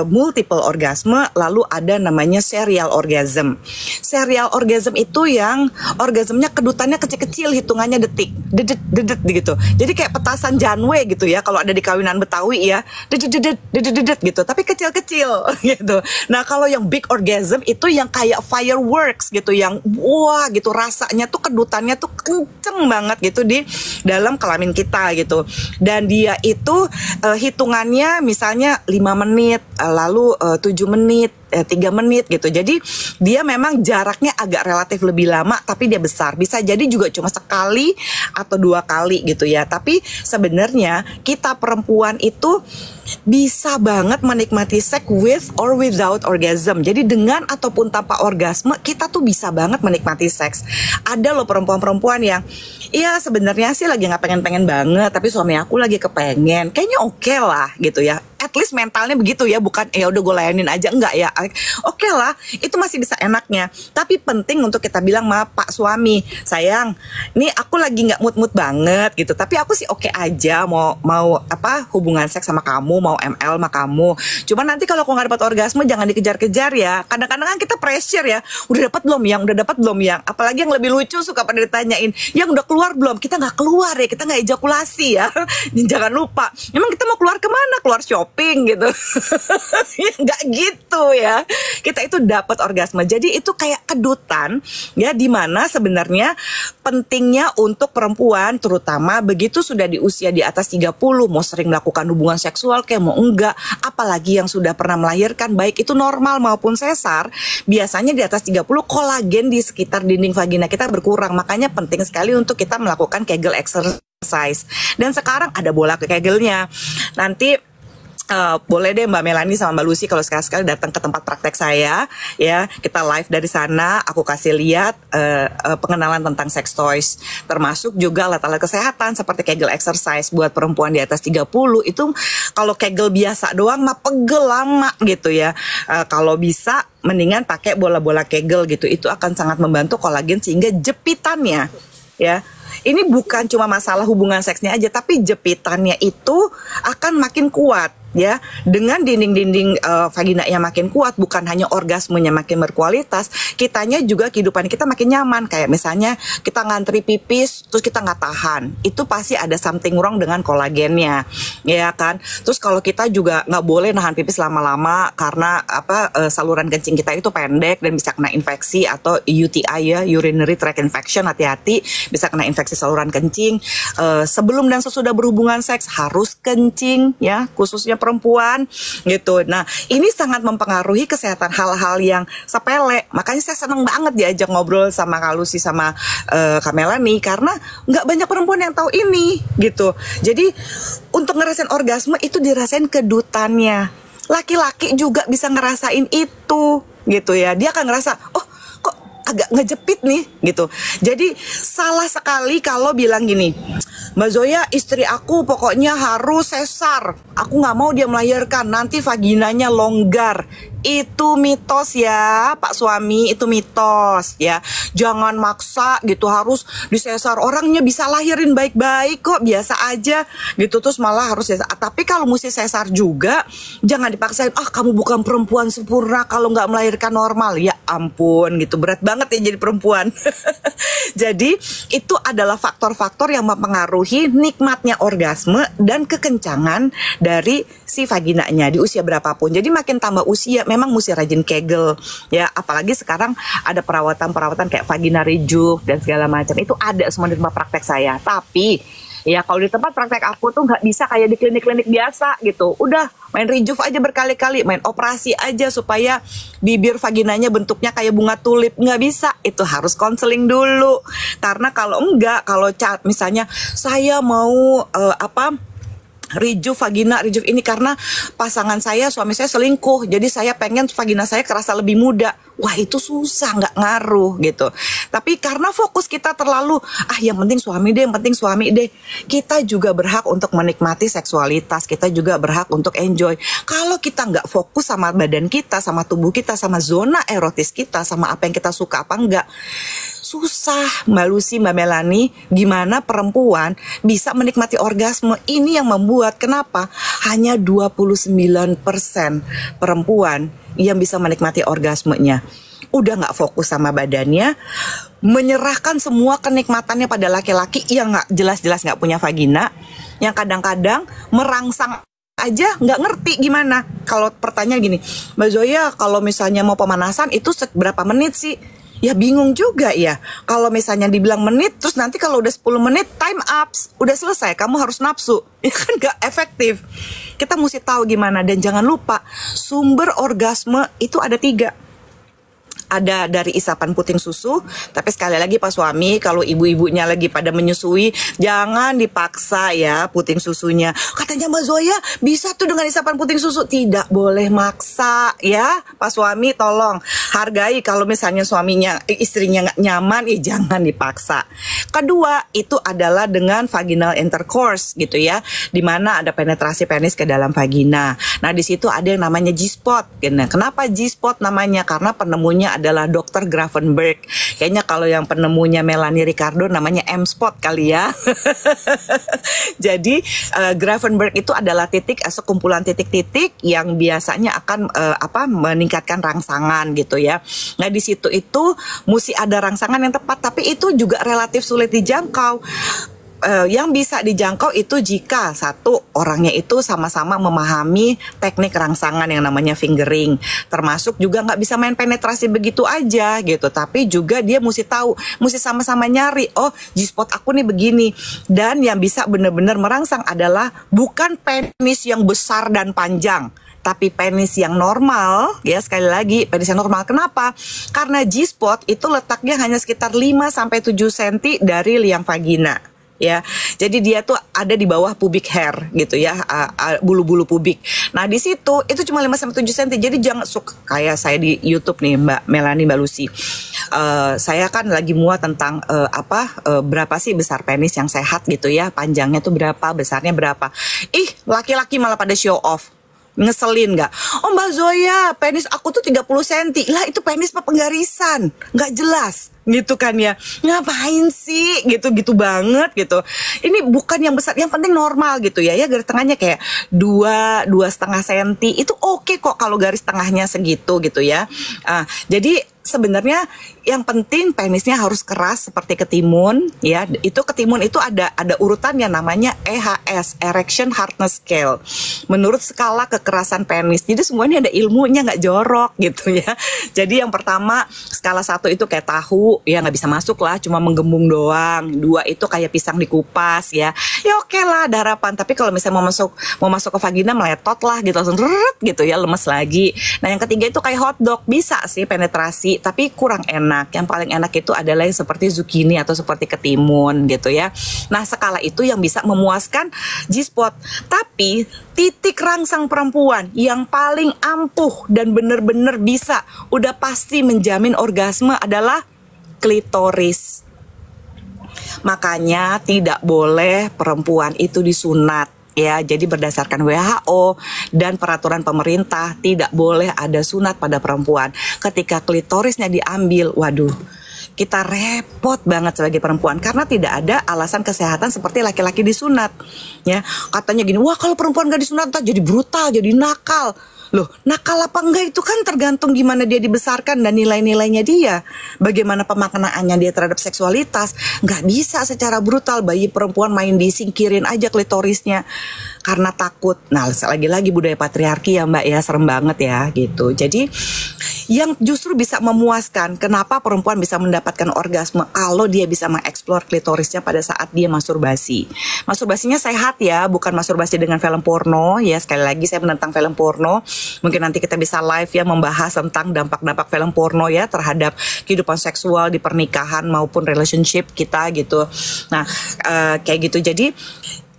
multiple orgasme, lalu ada namanya serial orgasm. Serial orgasm itu yang orgasmenya kedutannya kecil-kecil, hitungannya detik, dedet gitu. Jadi kayak petasan Janwe gitu ya, kalau ada di kawinan Betawi ya, dedet gitu, tapi kecil-kecil gitu. Nah kalau yang big orgasm itu yang kayak fireworks gitu, yang wah gitu, rasanya tuh kedutannya tuh kenceng banget gitu di dalam kelamin kita gitu. Dan dia itu hitungannya misalnya 5 menit, lalu 7 menit, 3 menit gitu. Jadi dia memang jaraknya agak relatif lebih lama, tapi dia besar. Bisa jadi juga cuma sekali atau 2 kali gitu ya. Tapi sebenarnya kita perempuan itu bisa banget menikmati seks with or without orgasm. Jadi dengan ataupun tanpa orgasme kita tuh bisa banget menikmati seks. Ada loh perempuan-perempuan yang iya sebenarnya sih lagi nggak pengen-pengen banget, tapi suami aku lagi kepengen. Kayaknya oke lah gitu ya. At least mentalnya begitu ya, bukan ya udah gue layanin aja, enggak ya. Oke lah, itu masih bisa enaknya. Tapi penting untuk kita bilang sama Pak suami, sayang, nih aku lagi nggak mood banget gitu. Tapi aku sih oke aja mau apa hubungan seks sama kamu, mau ML sama kamu. Cuma nanti kalau aku nggak dapat orgasme jangan dikejar-kejar ya. Kadang-kadang kan kita pressure ya. Udah dapat belum yang? Udah dapat belum yang? Apalagi yang lebih lucu suka pada ditanyain, yang udah keluar belum? Kita nggak keluar ya, kita nggak ejakulasi ya. Jangan lupa. Emang kita mau keluar kemana? Keluar shopping? shopping gitu. Ya nggak gitu ya. Kita itu dapat orgasme. Jadi itu kayak kedutan ya, di mana sebenarnya pentingnya untuk perempuan terutama begitu sudah di usia di atas 30, mau sering melakukan hubungan seksual kayak mau enggak, apalagi yang sudah pernah melahirkan baik itu normal maupun sesar, biasanya di atas 30 kolagen di sekitar dinding vagina kita berkurang. Makanya penting sekali untuk kita melakukan Kegel exercise. Dan sekarang ada bola Kegelnya. Nanti boleh deh Mbak Melani sama Mbak Lucy kalau sekali-sekali datang ke tempat praktek saya ya, kita live dari sana, aku kasih lihat pengenalan tentang sex toys, termasuk juga alat-alat kesehatan seperti Kegel exercise buat perempuan di atas 30. Itu kalau Kegel biasa doang mah pegel lama gitu ya. Kalau bisa mendingan pakai bola-bola Kegel gitu, itu akan sangat membantu kolagen sehingga jepitannya ya. Ini bukan cuma masalah hubungan seksnya aja, tapi jepitannya itu akan makin kuat ya. Dengan dinding-dinding vagina yang makin kuat, bukan hanya orgasmenya makin berkualitas, kitanya juga kehidupan kita makin nyaman. Kayak misalnya kita ngantri pipis terus kita nggak tahan, itu pasti ada something wrong dengan kolagennya ya kan. Terus kalau kita juga nggak boleh nahan pipis lama-lama karena saluran kencing kita itu pendek dan bisa kena infeksi atau UTI ya, urinary tract infection. Hati-hati, bisa kena infeksi saluran kencing. Sebelum dan sesudah berhubungan seks harus kencing ya, khususnya perempuan gitu. Nah, ini sangat mempengaruhi kesehatan, hal-hal yang sepele. Makanya saya seneng banget diajak ngobrol sama Kak Lucy sama Kak Melani, karena nggak banyak perempuan yang tahu ini gitu. Jadi untuk ngerasain orgasme itu dirasain kedutannya. Laki-laki juga bisa ngerasain itu gitu ya. Dia akan ngerasa, oh kok agak ngejepit nih gitu. Jadi salah sekali kalau bilang gini, Mbak Zoya, istri aku pokoknya harus sesar, aku nggak mau dia melahirkan, nanti vaginanya longgar. Itu mitos ya Pak suami, itu mitos ya. Jangan maksa gitu harus disesar, orangnya bisa lahirin baik-baik kok, biasa aja gitu, terus malah harus sesar. Tapi kalau mesti sesar juga jangan dipaksain, kamu bukan perempuan sempurna kalau nggak melahirkan normal. Ya ampun gitu, berat banget ya jadi perempuan. Jadi itu adalah faktor-faktor yang mempengaruhi nikmatnya orgasme dan kekencangan dari si vaginanya di usia berapapun. Jadi makin tambah usia memang mesti rajin Kegel ya, apalagi sekarang ada perawatan-perawatan kayak vagina rejuve dan segala macam, itu ada semua di tempat praktek saya. Tapi ya kalau di tempat praktek aku tuh nggak bisa kayak di klinik-klinik biasa gitu, udah main rejuve aja berkali-kali, main operasi aja supaya bibir vaginanya bentuknya kayak bunga tulip, nggak bisa. Itu harus konseling dulu, karena kalau enggak, kalau misalnya saya mau rejuve vagina, rejuve ini karena pasangan saya, suami saya selingkuh, jadi saya pengen vagina saya kerasa lebih muda. Wah itu susah, nggak ngaruh gitu. Tapi karena fokus kita terlalu, yang penting suami deh, yang penting suami deh. Kita juga berhak untuk menikmati seksualitas, kita juga berhak untuk enjoy. Kalau kita nggak fokus sama badan kita, sama tubuh kita, sama zona erotis kita, sama apa yang kita suka apa enggak, susah Mbak Lucy, Mbak Melani, gimana perempuan bisa menikmati orgasme. Ini yang membuat kenapa hanya 29% perempuan yang bisa menikmati orgasmenya. Udah nggak fokus sama badannya, menyerahkan semua kenikmatannya pada laki-laki yang nggak jelas-jelas nggak punya vagina, yang kadang-kadang merangsang aja nggak ngerti gimana. Kalau pertanyaan gini, Mbak Zoya, kalau misalnya mau pemanasan itu berapa menit sih? Ya bingung juga ya. Kalau misalnya dibilang menit, terus nanti kalau udah 10 menit time up, udah selesai, kamu harus nafsu. Ya kan gak efektif. Kita mesti tahu gimana. Dan jangan lupa, sumber orgasme itu ada 3. Ada dari isapan puting susu, tapi sekali lagi Pak suami, kalau ibu-ibunya lagi pada menyusui, jangan dipaksa ya puting susunya. Katanya Mbak Zoya bisa tuh dengan isapan puting susu, tidak boleh maksa ya Pak suami, tolong hargai kalau misalnya suaminya, istrinya nggak nyaman, jangan dipaksa. Kedua itu adalah dengan vaginal intercourse gitu ya, dimana ada penetrasi penis ke dalam vagina. Nah di situ ada yang namanya G-spot. Nah, kenapa G-spot namanya? Karena penemunya adalah Dr. Grafenberg. Kayaknya kalau yang penemunya Melanie Ricardo namanya M-spot kali ya. Jadi Grafenberg itu adalah sekumpulan titik-titik yang biasanya akan meningkatkan rangsangan gitu ya. Nah di situ itu mesti ada rangsangan yang tepat, tapi itu juga relatif sulit dijangkau. yang bisa dijangkau itu jika satu orangnya itu sama-sama memahami teknik rangsangan yang namanya fingering, termasuk juga nggak bisa main penetrasi begitu aja gitu, tapi juga dia mesti tahu, mesti sama-sama nyari, oh G-spot aku nih begini. Dan yang bisa benar-benar merangsang adalah bukan penis yang besar dan panjang, tapi penis yang normal, ya sekali lagi penis yang normal. Kenapa? Karena G-spot itu letaknya hanya sekitar 5-7 cm dari liang vagina. Ya, jadi dia tuh ada di bawah pubic hair gitu ya, bulu-bulu pubik. Nah di situ itu cuma 5-7 cm. Jadi jangan suka kayak saya di YouTube nih Mbak Melani, Mbak Lucy. Saya kan lagi muat tentang berapa sih besar penis yang sehat gitu ya, panjangnya tuh berapa, besarnya berapa. Laki-laki malah pada show off. Ngeselin nggak? Oh Mbak Zoya, penis aku tuh 30 cm. Lah itu penis apa penggarisan? Nggak jelas gitu kan ya. Ngapain sih gitu banget gitu. Ini bukan yang besar, yang penting normal gitu ya. Ya garis tengahnya kayak 2,5 cm itu oke kok kalau garis tengahnya segitu gitu ya. Jadi sebenarnya yang penting penisnya harus keras seperti ketimun ya. Itu ketimun itu ada urutannya namanya EHS, Erection Hardness Scale, menurut skala kekerasan penis. Jadi semuanya ada ilmunya, nggak jorok gitu ya. Jadi yang pertama skala 1 itu kayak tahu ya, nggak bisa masuk lah, cuma menggembung doang. 2 itu kayak pisang dikupas ya. Ya oke lah, ada harapan. Tapi kalau misalnya mau masuk ke vagina meletot lah gitu, langsung gitu ya, lemes lagi. Nah yang ketiga itu kayak hotdog, bisa sih penetrasi tapi kurang enak. Yang paling enak itu adalah yang seperti zucchini atau seperti ketimun gitu ya. Nah skala itu yang bisa memuaskan G-spot. Tapi titik rangsang perempuan yang paling ampuh dan benar-benar bisa udah pasti menjamin orgasme adalah klitoris. Makanya tidak boleh perempuan itu disunat. Ya, jadi berdasarkan WHO dan peraturan pemerintah tidak boleh ada sunat pada perempuan. Ketika klitorisnya diambil, waduh, kita repot banget sebagai perempuan karena tidak ada alasan kesehatan seperti laki-laki disunat. Ya, katanya gini, wah kalau perempuan gak disunat jadi brutal, jadi nakal. Loh, nakal apa enggak itu kan tergantung gimana dia dibesarkan dan nilai-nilainya dia. Bagaimana pemaknaannya dia terhadap seksualitas. Nggak bisa secara brutal bayi perempuan main disingkirin aja klitorisnya karena takut. Nah, lagi-lagi budaya patriarki ya Mbak ya, serem banget ya gitu. Jadi yang justru bisa memuaskan kenapa perempuan bisa mendapatkan orgasme kalau dia bisa mengeksplor klitorisnya pada saat dia masturbasi. Masturbasinya sehat ya, bukan masturbasi dengan film porno ya. Sekali lagi saya menentang film porno. Mungkin nanti kita bisa live ya membahas tentang dampak-dampak film porno ya terhadap kehidupan seksual di pernikahan maupun relationship kita gitu. Nah, kayak gitu. Jadi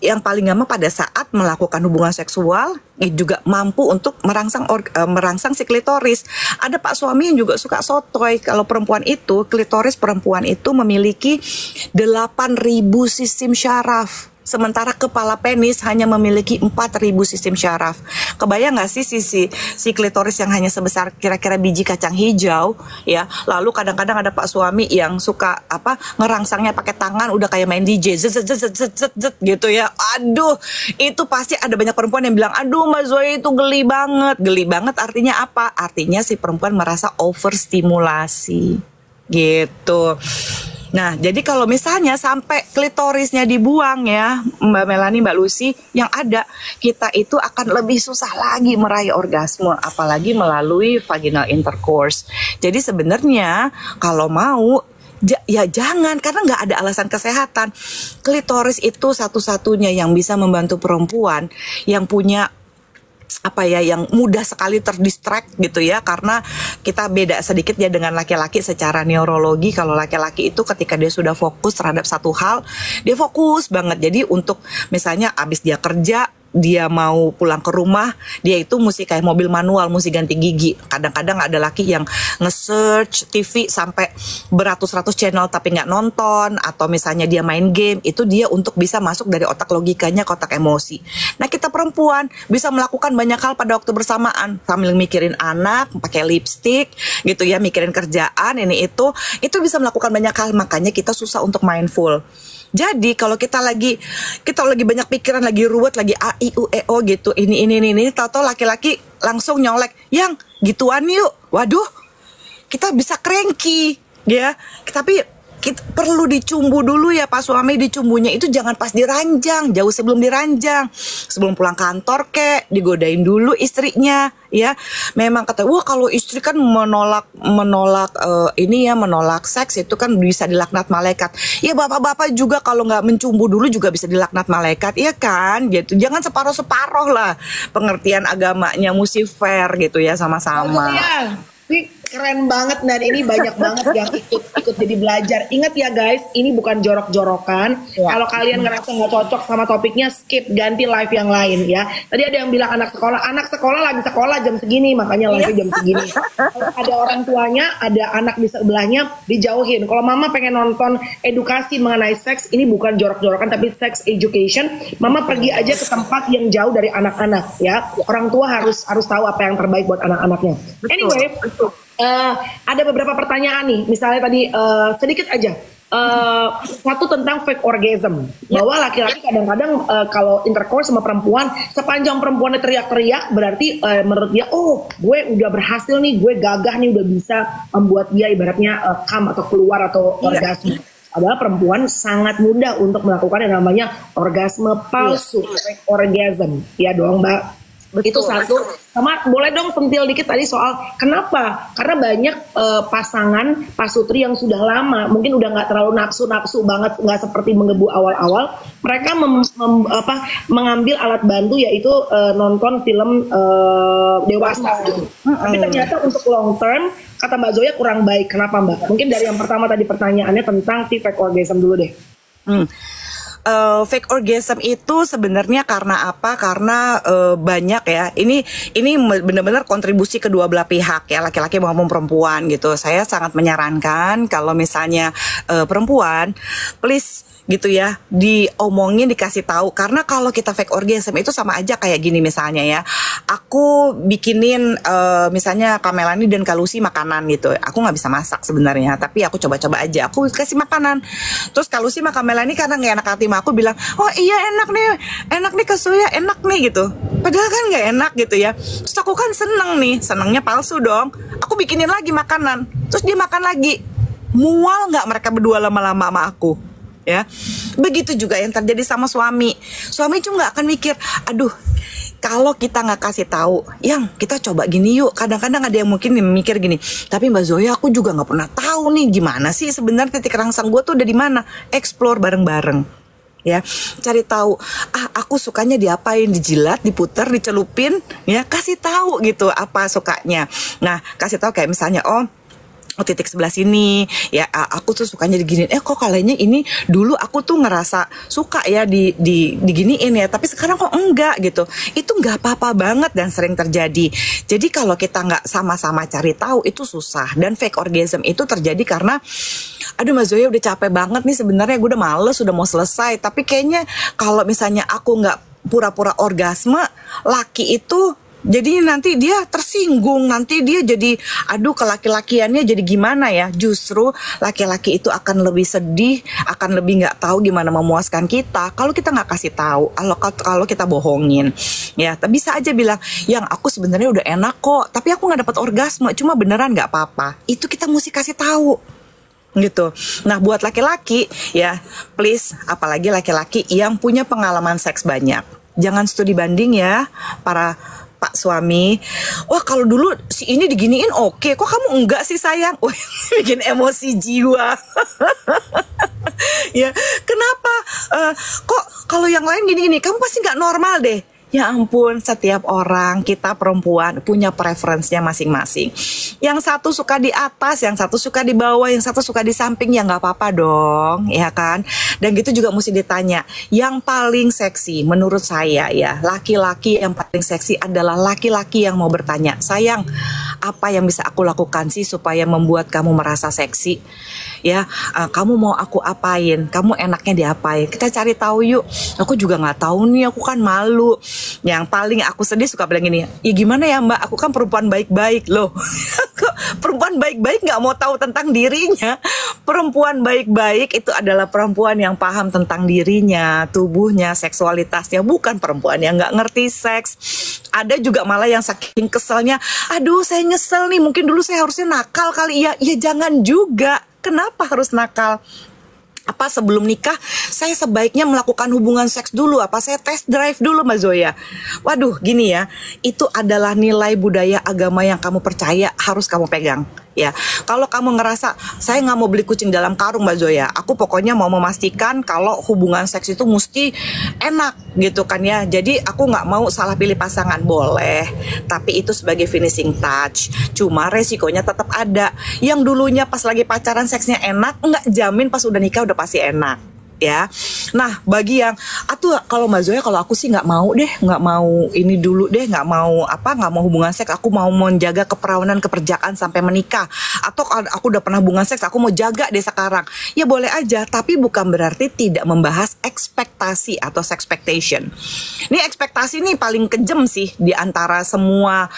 yang paling gampang pada saat melakukan hubungan seksual juga mampu untuk merangsang si klitoris. Ada pak suami yang juga suka sotoy kalau perempuan itu, klitoris perempuan itu memiliki 8.000 sistem syaraf. Sementara kepala penis hanya memiliki 4.000 sistem syaraf. Kebayang nggak sih si klitoris yang hanya sebesar kira-kira biji kacang hijau ya. Lalu kadang-kadang ada pak suami yang suka ngerangsangnya pakai tangan, udah kayak main DJ zet gitu ya. Aduh, itu pasti ada banyak perempuan yang bilang, aduh Mbak Zoe itu geli banget. Geli banget artinya apa? Artinya si perempuan merasa overstimulasi gitu. Nah, jadi kalau misalnya sampai klitorisnya dibuang ya, Mbak Melani, Mbak Lucy, yang ada kita itu akan lebih susah lagi meraih orgasme, apalagi melalui vaginal intercourse. Jadi sebenarnya kalau mau ya jangan, karena nggak ada alasan kesehatan. Klitoris itu satu-satunya yang bisa membantu perempuan yang punya yang mudah sekali terdistract gitu ya, karena kita beda sedikit ya dengan laki-laki secara neurologi. Kalau laki-laki itu ketika dia sudah fokus terhadap satu hal, dia fokus banget. Jadi untuk misalnya abis dia kerja, dia mau pulang ke rumah, dia itu mesti kayak mobil manual, mesti ganti gigi. Kadang-kadang ada laki yang nge-search TV sampai beratus-ratus channel tapi nggak nonton, atau misalnya dia main game, itu dia untuk bisa masuk dari otak logikanya ke otak emosi. Nah kita perempuan bisa melakukan banyak hal pada waktu bersamaan, sambil mikirin anak, pakai lipstick gitu ya, mikirin kerjaan, ini itu bisa melakukan banyak hal, makanya kita susah untuk mindful. Jadi kalau kita lagi banyak pikiran, lagi ruwet, lagi a i u e o gitu, ini tahu-tahu laki-laki langsung nyolek, yang gituan yuk. Waduh, kita bisa cranky ya. Tapi perlu dicumbu dulu ya Pak suami. Dicumbunya itu jangan pas diranjang, jauh sebelum diranjang, sebelum pulang kantor digodain dulu istrinya ya. Memang kata wah kalau istri kan menolak menolak seks itu kan bisa dilaknat malaikat. Ya bapak-bapak juga kalau nggak mencumbu dulu juga bisa dilaknat malaikat ya kan gitu. Jangan separoh-separoh lah pengertian agamanya, mesti fair gitu ya sama-sama. Ini keren banget dan ini banyak banget yang ikut jadi belajar. Ingat ya guys, ini bukan jorok-jorokan. Ya. Kalau kalian ngerasa nggak cocok sama topiknya, skip, ganti live yang lain ya. Tadi ada yang bilang anak sekolah lagi sekolah jam segini, makanya live jam segini. Kalau ada orang tuanya, ada anak di sebelahnya, dijauhin. Kalau mama pengen nonton edukasi mengenai seks, ini bukan jorok-jorokan tapi sex education. Mama pergi aja ke tempat yang jauh dari anak-anak ya. Orang tua harus tahu apa yang terbaik buat anak-anaknya. Anyway, ada beberapa pertanyaan nih, misalnya tadi sedikit aja. Satu tentang fake orgasm, bahwa laki-laki kadang-kadang kalau intercourse sama perempuan, sepanjang perempuannya teriak-teriak berarti menurut dia, oh gue udah berhasil nih, gue gagah nih, udah bisa membuat dia ibaratnya come atau keluar atau orgasme. Adalah perempuan sangat mudah untuk melakukan yang namanya orgasme palsu, fake orgasm, ya dong Mbak. Betul. Itu satu. Sama boleh dong sentil dikit tadi soal kenapa? Karena banyak pasangan pasutri yang sudah lama mungkin udah nggak terlalu nafsu banget, nggak seperti menggebu awal-awal. Mereka mengambil alat bantu yaitu nonton film dewasa gitu. Tapi ternyata untuk long term kata Mbak Zoya kurang baik. Kenapa Mbak? Mungkin dari yang pertama tadi pertanyaannya tentang si fake orgasm dulu deh. Fake orgasm itu sebenarnya karena apa? Karena banyak ya. Ini benar-benar kontribusi kedua belah pihak ya, laki-laki maupun perempuan gitu. Saya sangat menyarankan kalau misalnya perempuan, please gitu ya, diomongin, dikasih tahu. Karena kalau kita fake orgasm itu sama aja kayak gini misalnya ya. Aku bikinin misalnya Kamelani dan Kalusi makanan gitu. Aku nggak bisa masak sebenarnya, tapi aku coba-coba aja. Aku kasih makanan. Terus Kalusi sama Kamelani karena nggak enak hati sama aku bilang, oh iya enak nih Kasuya, enak nih gitu. Padahal kan nggak enak gitu ya. Terus aku kan senengnya palsu dong. Aku bikinin lagi makanan. Terus dia makan lagi. Mual nggak mereka berdua lama-lama sama aku? Ya, begitu juga yang terjadi sama suami. Suami juga nggak akan mikir, aduh, kalau kita nggak kasih tahu, yang kita coba gini yuk. Kadang-kadang ada yang mungkin mikir gini, tapi Mbak Zoya aku juga nggak pernah tahu nih gimana sih sebenarnya titik rangsang gue tuh udah di mana. Explore bareng-bareng, ya, cari tahu. Aku sukanya diapain, dijilat, diputer, dicelupin, ya, kasih tahu gitu apa sukanya. Nah, kasih tahu kayak misalnya, titik sebelah sini ya, aku tuh sukanya diginiin. Kok kayaknya ini dulu aku tuh ngerasa suka ya diginiin ya, tapi sekarang kok enggak gitu. Itu nggak apa-apa banget dan sering terjadi. Jadi kalau kita nggak sama-sama cari tahu itu susah. Dan fake orgasm itu terjadi karena aduh Mbak Zoya udah capek banget nih sebenarnya, gue udah males, udah mau selesai, tapi kayaknya kalau misalnya aku nggak pura-pura orgasme, laki itu jadi nanti dia tersinggung, nanti dia jadi aduh kelaki-lakiannya jadi gimana ya. Justru laki-laki itu akan lebih sedih, akan lebih nggak tahu gimana memuaskan kita kalau kita nggak kasih tahu, kalau kita bohongin ya. Bisa aja bilang, yang aku sebenarnya udah enak kok, tapi aku nggak dapat orgasme, cuma beneran nggak apa-apa. Itu kita mesti kasih tahu gitu. Nah buat laki-laki ya, please, apalagi laki-laki yang punya pengalaman seks banyak, jangan studi banding ya para Pak suami. Wah kalau dulu si ini diginiin oke, kok kamu enggak sih sayang? Wah, bikin emosi jiwa. Ya kenapa? Kok kalau yang lain gini-gini, kamu pasti nggak normal deh. Ya ampun, setiap orang, kita perempuan punya preferensinya masing-masing. Yang satu suka di atas, yang satu suka di bawah, yang satu suka di samping, ya nggak apa-apa dong, ya kan? Dan gitu juga mesti ditanya, yang paling seksi menurut saya ya, laki-laki yang paling seksi adalah laki-laki yang mau bertanya, sayang, apa yang bisa aku lakukan sih supaya membuat kamu merasa seksi? Ya, kamu mau aku apain? Kamu enaknya diapain? Kita cari tahu yuk. Aku juga nggak tahu nih, aku kan malu. Yang paling aku sedih suka bilang gini, ya gimana ya Mbak, aku kan perempuan baik-baik loh. Perempuan baik-baik nggak mau tahu tentang dirinya. Perempuan baik-baik itu adalah perempuan yang paham tentang dirinya, tubuhnya, seksualitasnya, bukan perempuan yang nggak ngerti seks. Ada juga malah yang saking keselnya, aduh saya nyesel nih, mungkin dulu saya harusnya nakal kali ya. Ya jangan juga Kenapa harus nakal? Apa sebelum nikah saya sebaiknya melakukan hubungan seks dulu, apa saya test drive dulu Mbak Zoya? Waduh, gini ya, itu adalah nilai budaya agama yang kamu percaya, harus kamu pegang ya. Kalau kamu ngerasa saya nggak mau beli kucing dalam karung Mbak Zoya, aku pokoknya mau memastikan kalau hubungan seks itu mesti enak gitu kan ya. Jadi aku nggak mau salah pilih pasangan, boleh, tapi itu sebagai finishing touch. Cuma resikonya tetap ada. Yang dulunya pas lagi pacaran seksnya enak, nggak jamin pas udah nikah udah pasti enak ya. Nah, bagi yang kalau Mbak Zoya, kalau aku sih nggak mau deh, nggak mau ini dulu deh, nggak mau hubungan seks, aku mau menjaga keperawanan keperjaan sampai menikah, atau aku udah pernah hubungan seks, aku mau jaga deh sekarang, ya boleh aja, tapi bukan berarti tidak membahas ekspektasi atau sexpectation. Ini ekspektasi nih paling kejam sih di antara semua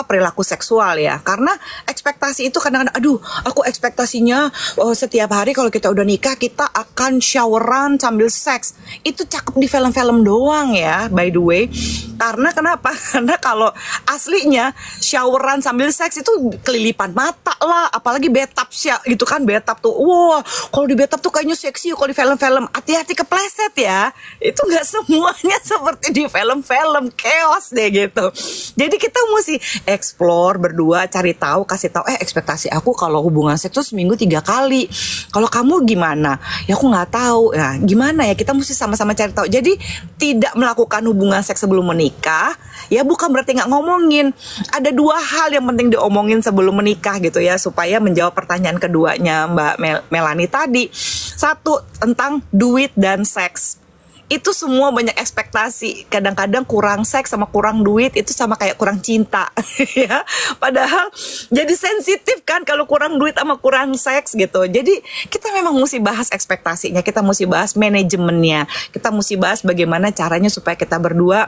perilaku seksual ya, karena ekspektasi itu kadang-kadang, aduh, aku ekspektasinya setiap hari kalau kita udah nikah kita akan showeran sambil seks. Itu cakep di film-film doang ya, by the way. Karena kenapa? Karena kalau aslinya showeran sambil seks itu kelilipan mata lah, apalagi bathtub gitu kan, bathtub tuh, wah, kalau di bathtub tuh kayaknya seksi. Kalau di film-film, hati-hati kepleset ya. Itu nggak semuanya seperti di film-film, chaos deh gitu. Jadi kita mesti explore berdua, cari tahu, kasih tahu, ekspektasi aku kalau hubungan seks tuh seminggu 3 kali. Kalau kamu gimana? Ya aku nggak tahu. Nah, gimana ya? Kita mesti sama-sama cari tahu. Jadi tidak melakukan hubungan seks sebelum menikah, ya bukan berarti nggak ngomongin. Ada 2 hal yang penting diomongin sebelum menikah gitu ya, supaya menjawab pertanyaan keduanya Mbak Melani tadi. 1, tentang duit dan seks. Itu semua banyak ekspektasi. Kadang-kadang kurang seks sama kurang duit itu sama kayak kurang cinta ya. Padahal jadi sensitif kan kalau kurang duit sama kurang seks gitu. Jadi kita memang mesti bahas ekspektasinya, kita mesti bahas manajemennya, kita mesti bahas bagaimana caranya supaya kita berdua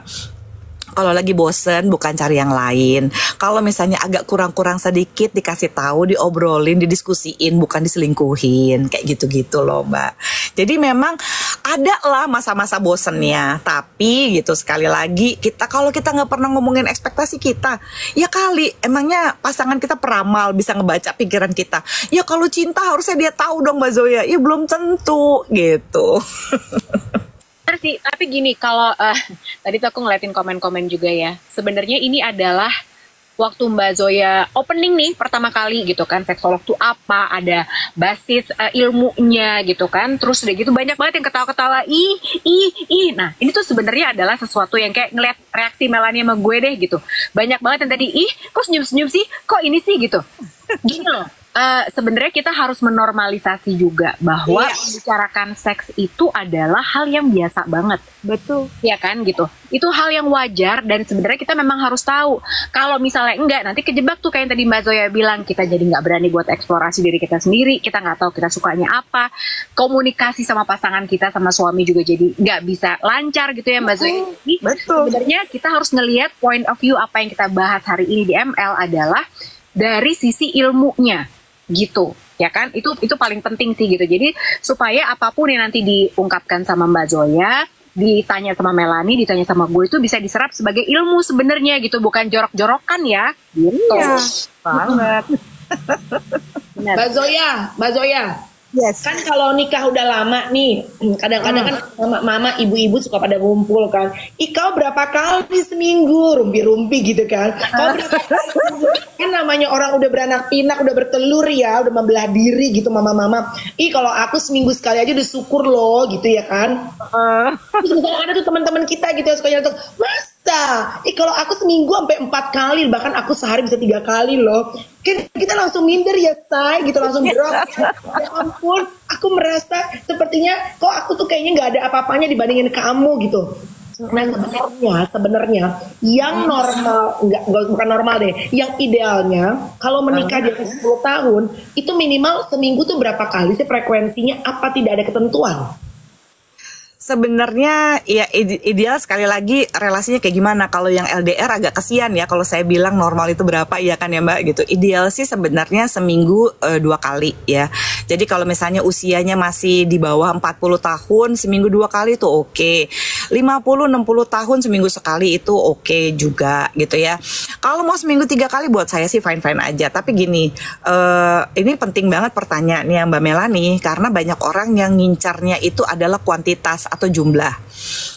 kalau lagi bosen bukan cari yang lain. Kalau misalnya agak kurang-kurang sedikit dikasih tahu, diobrolin, didiskusiin, bukan diselingkuhin. Kayak gitu-gitu loh Mbak. Jadi memang ada lah masa-masa bosennya. Tapi gitu sekali lagi, kalau kita nggak pernah ngomongin ekspektasi kita, ya kali emangnya pasangan kita peramal bisa ngebaca pikiran kita. Ya kalau cinta harusnya dia tahu dong Mbak Zoya. Ya belum tentu gitu. Sih, tapi gini, kalau tadi tuh aku ngeliatin komen-komen juga ya. Sebenarnya ini adalah waktu Mbak Zoya opening nih pertama kali gitu kan, seksolog tuh apa, ada basis ilmunya gitu kan. Terus udah gitu banyak banget yang ketawa-ketawa, ih. Nah, ini tuh sebenarnya adalah sesuatu yang kayak ngeliat reaksi Melanie sama gue deh gitu. Banyak banget yang tadi, kok senyum-senyum sih, kok ini sih gitu. Gini loh. Sebenarnya kita harus menormalisasi juga bahwa membicarakan seks itu adalah hal yang biasa banget. Betul. Ya kan gitu. Itu hal yang wajar dan sebenarnya kita memang harus tahu. Kalau misalnya enggak, nanti kejebak tuh kayak yang tadi Mbak Zoya bilang, kita jadi nggak berani buat eksplorasi diri kita sendiri, kita nggak tahu kita sukanya apa, komunikasi sama pasangan kita, sama suami juga jadi nggak bisa lancar gitu ya Mbak Zoya. Betul. Sebenarnya kita harus ngelihat point of view apa yang kita bahas hari ini di ML adalah dari sisi ilmunya. Gitu ya kan, itu paling penting sih gitu. Jadi supaya apapun yang nanti diungkapkan sama Mbak Zoya, ditanya sama Melanie, ditanya sama gue, itu bisa diserap sebagai ilmu sebenarnya gitu, bukan jorok-jorokan ya gitu. Iya, banget. Mbak Zoya, Yes. kan kalau nikah udah lama nih, kadang-kadang kan mama ibu-ibu suka pada ngumpul kan. Kau berapa kali seminggu rumpi-rumpi gitu kan? Kau berapa kali seminggu? Kan namanya orang udah beranak pinak, udah bertelur ya, udah membelah diri gitu mama-mama. Kalau aku seminggu sekali aja udah syukur loh gitu ya kan. Terus misalnya ada tuh teman-teman kita gitu yang suka nyatuk, masa? Kalau aku seminggu sampai 4 kali, bahkan aku sehari bisa 3 kali loh. Kita langsung minder ya say gitu, langsung drop. Ya ampun, aku merasa sepertinya kok aku tuh kayaknya nggak ada apa-apanya dibandingin kamu gitu. Nah sebenarnya yang normal, bukan normal deh, yang idealnya kalau menikah di atas 10 tahun itu minimal seminggu tuh berapa kali sih frekuensinya, apa tidak ada ketentuan? Sebenarnya ya ideal, sekali lagi relasinya kayak gimana. Kalau yang LDR agak kesian ya kalau saya bilang normal itu berapa, iya kan ya Mbak gitu. Ideal sih sebenarnya seminggu 2 kali ya. Jadi kalau misalnya usianya masih di bawah 40 tahun, seminggu 2 kali itu oke. 50-60 tahun seminggu sekali itu oke juga gitu ya. Kalau mau seminggu 3 kali buat saya sih fine-fine aja. Tapi gini, ini penting banget pertanyaannya Mbak Melani, karena banyak orang yang ngincarnya itu adalah kuantitas atau jumlah.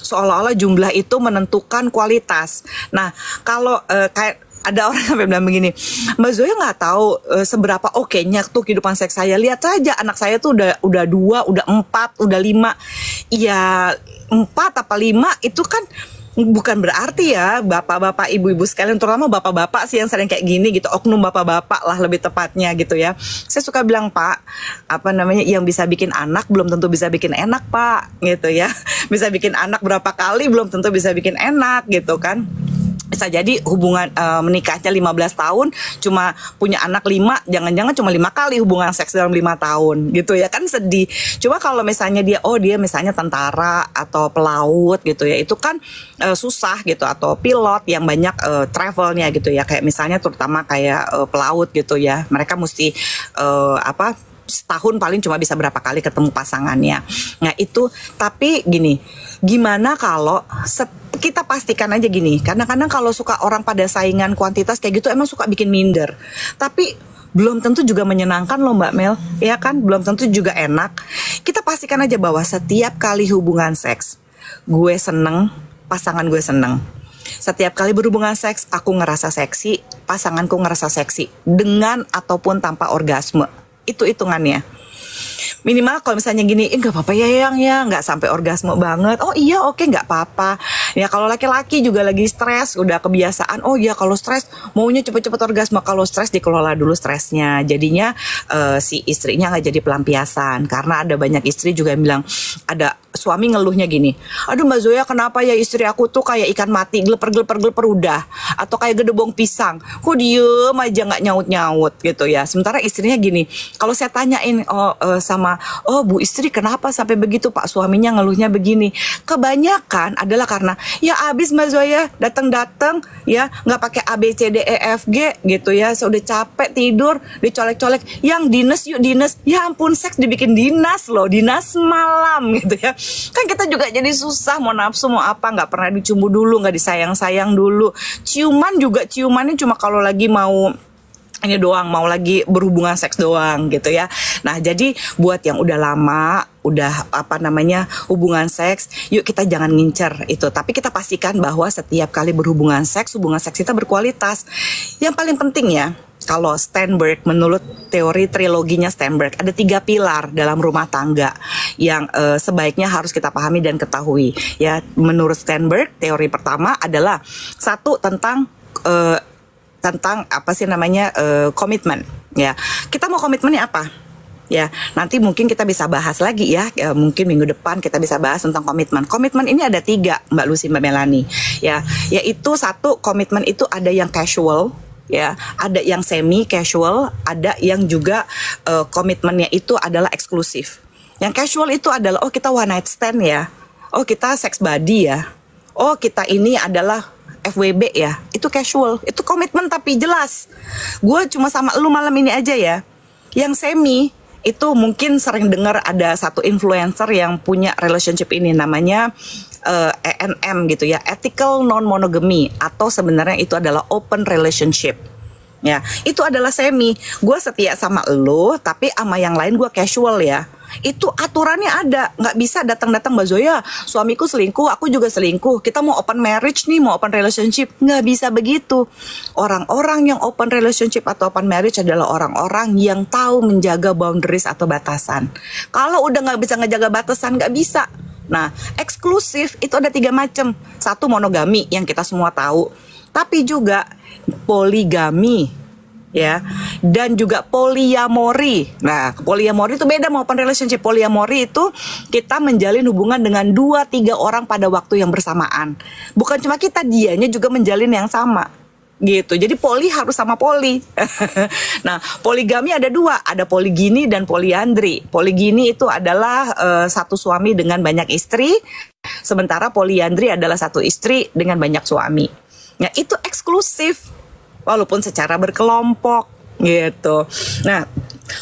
Seolah-olah jumlah itu menentukan kualitas. Nah, kalau kayak ada orang sampai bilang begini, Mbak Zoya nggak tahu seberapa okenya tuh kehidupan seks saya. Lihat saja anak saya tuh udah 2, udah 4, udah 5. Ya 4 apa 5 itu kan bukan berarti ya bapak-bapak, ibu-ibu sekalian, terutama bapak-bapak sih yang sering kayak gini gitu, oknum bapak-bapak lah lebih tepatnya gitu ya. Saya suka bilang, Pak, apa namanya, yang bisa bikin anak belum tentu bisa bikin enak, Pak, gitu ya. Bisa bikin anak berapa kali belum tentu bisa bikin enak gitu kan. Bisa jadi hubungan menikahnya 15 tahun cuma punya anak 5, jangan-jangan cuma 5 kali hubungan seks dalam 5 tahun gitu ya, kan sedih. Cuma kalau misalnya dia misalnya tentara atau pelaut gitu ya, itu kan susah gitu, atau pilot yang banyak travelnya gitu ya, kayak misalnya terutama kayak pelaut gitu ya, mereka mesti setahun paling cuma bisa berapa kali ketemu pasangannya. Nah itu, tapi gini, gimana kalau kita pastikan aja gini, kadang-kadang kalau suka orang pada saingan kuantitas kayak gitu emang suka bikin minder. Tapi belum tentu juga menyenangkan loh Mbak Mel, ya kan? Belum tentu juga enak. Kita pastikan aja bahwa setiap kali hubungan seks, gue seneng, pasangan gue seneng. Setiap kali berhubungan seks, aku ngerasa seksi, pasanganku ngerasa seksi, dengan ataupun tanpa orgasme. Itu hitungannya. Minimal kalau misalnya gini, nggak apa-apa ya yang ya, nggak sampai orgasme banget. Oh iya oke, nggak apa-apa. Ya kalau laki-laki juga lagi stres, udah kebiasaan. Oh iya kalau stres maunya cepet-cepet orgasme. Kalau stres dikelola dulu stresnya. Jadinya si istrinya nggak jadi pelampiasan. Karena ada banyak istri juga yang bilang, ada suami ngeluhnya gini, aduh Mbak Zoya kenapa ya istri aku tuh kayak ikan mati, geleper udah, atau kayak gedebong pisang, kok diem aja nggak nyaut gitu ya. Sementara istrinya gini, kalau saya tanyain sama Bu istri kenapa sampai begitu Pak suaminya ngeluhnya begini, kebanyakan adalah karena ya abis Mbak Zoya datang ya nggak pakai A B C D E F G gitu ya, saya udah capek tidur dicolek-colek, yang dinas yuk dinas, ya ampun seks dibikin dinas loh, dinas malam gitu ya. Kan kita juga jadi susah mau nafsu mau apa, nggak pernah dicumbu dulu, nggak disayang-sayang dulu. Ciuman juga, ciumannya cuma kalau lagi mau ini doang, mau lagi berhubungan seks doang gitu ya. Nah jadi buat yang udah lama, udah hubungan seks, yuk kita jangan ngincer itu. Tapi kita pastikan bahwa setiap kali berhubungan seks kita berkualitas. Yang paling penting ya, kalau Sternberg, menurut teori triloginya Sternberg, ada 3 pilar dalam rumah tangga yang sebaiknya harus kita pahami dan ketahui. Ya, menurut Sternberg, teori pertama adalah satu tentang komitmen. Ya, kita mau komitmennya apa? Ya, nanti mungkin kita bisa bahas lagi ya. Mungkin minggu depan kita bisa bahas tentang komitmen. Komitmen ini ada 3, Mbak Lucy, Mbak Melani. Ya, yaitu satu, komitmen itu ada yang casual. Ya, ada yang semi casual, ada yang juga komitmennya itu adalah eksklusif. Yang casual itu adalah kita one night stand ya, kita sex buddy ya, kita ini adalah FWB ya, itu casual, itu komitmen tapi jelas. Gue cuma sama lu malam ini aja ya. Yang semi itu mungkin sering dengar ada satu influencer yang punya relationship ini, namanya ENM gitu ya, ethical non monogamy, atau sebenarnya itu adalah open relationship. Ya, itu adalah semi. Gue setia sama lo, tapi sama yang lain gue casual ya. Itu aturannya ada, nggak bisa datang-datang Mbak Zoya, suamiku selingkuh, aku juga selingkuh, kita mau open marriage nih, mau open relationship. Nggak bisa begitu. Orang-orang yang open relationship atau open marriage adalah orang-orang yang tahu menjaga boundaries atau batasan. Kalau udah nggak bisa ngejaga batasan, nggak bisa. Nah, eksklusif itu ada 3 macam. Satu, monogami yang kita semua tahu, tapi juga poligami ya, dan juga poliamori. Nah, poliamori itu beda sama open relationship. Poliamori itu kita menjalin hubungan dengan 2-3 orang pada waktu yang bersamaan. Bukan cuma kita, dianya juga menjalin yang sama. Gitu. Jadi poli harus sama poli. Nah, poligami ada 2, ada poligini dan poliandri. Poligini itu adalah satu suami dengan banyak istri, sementara poliandri adalah satu istri dengan banyak suami. Nah, itu eksklusif walaupun secara berkelompok gitu. Nah,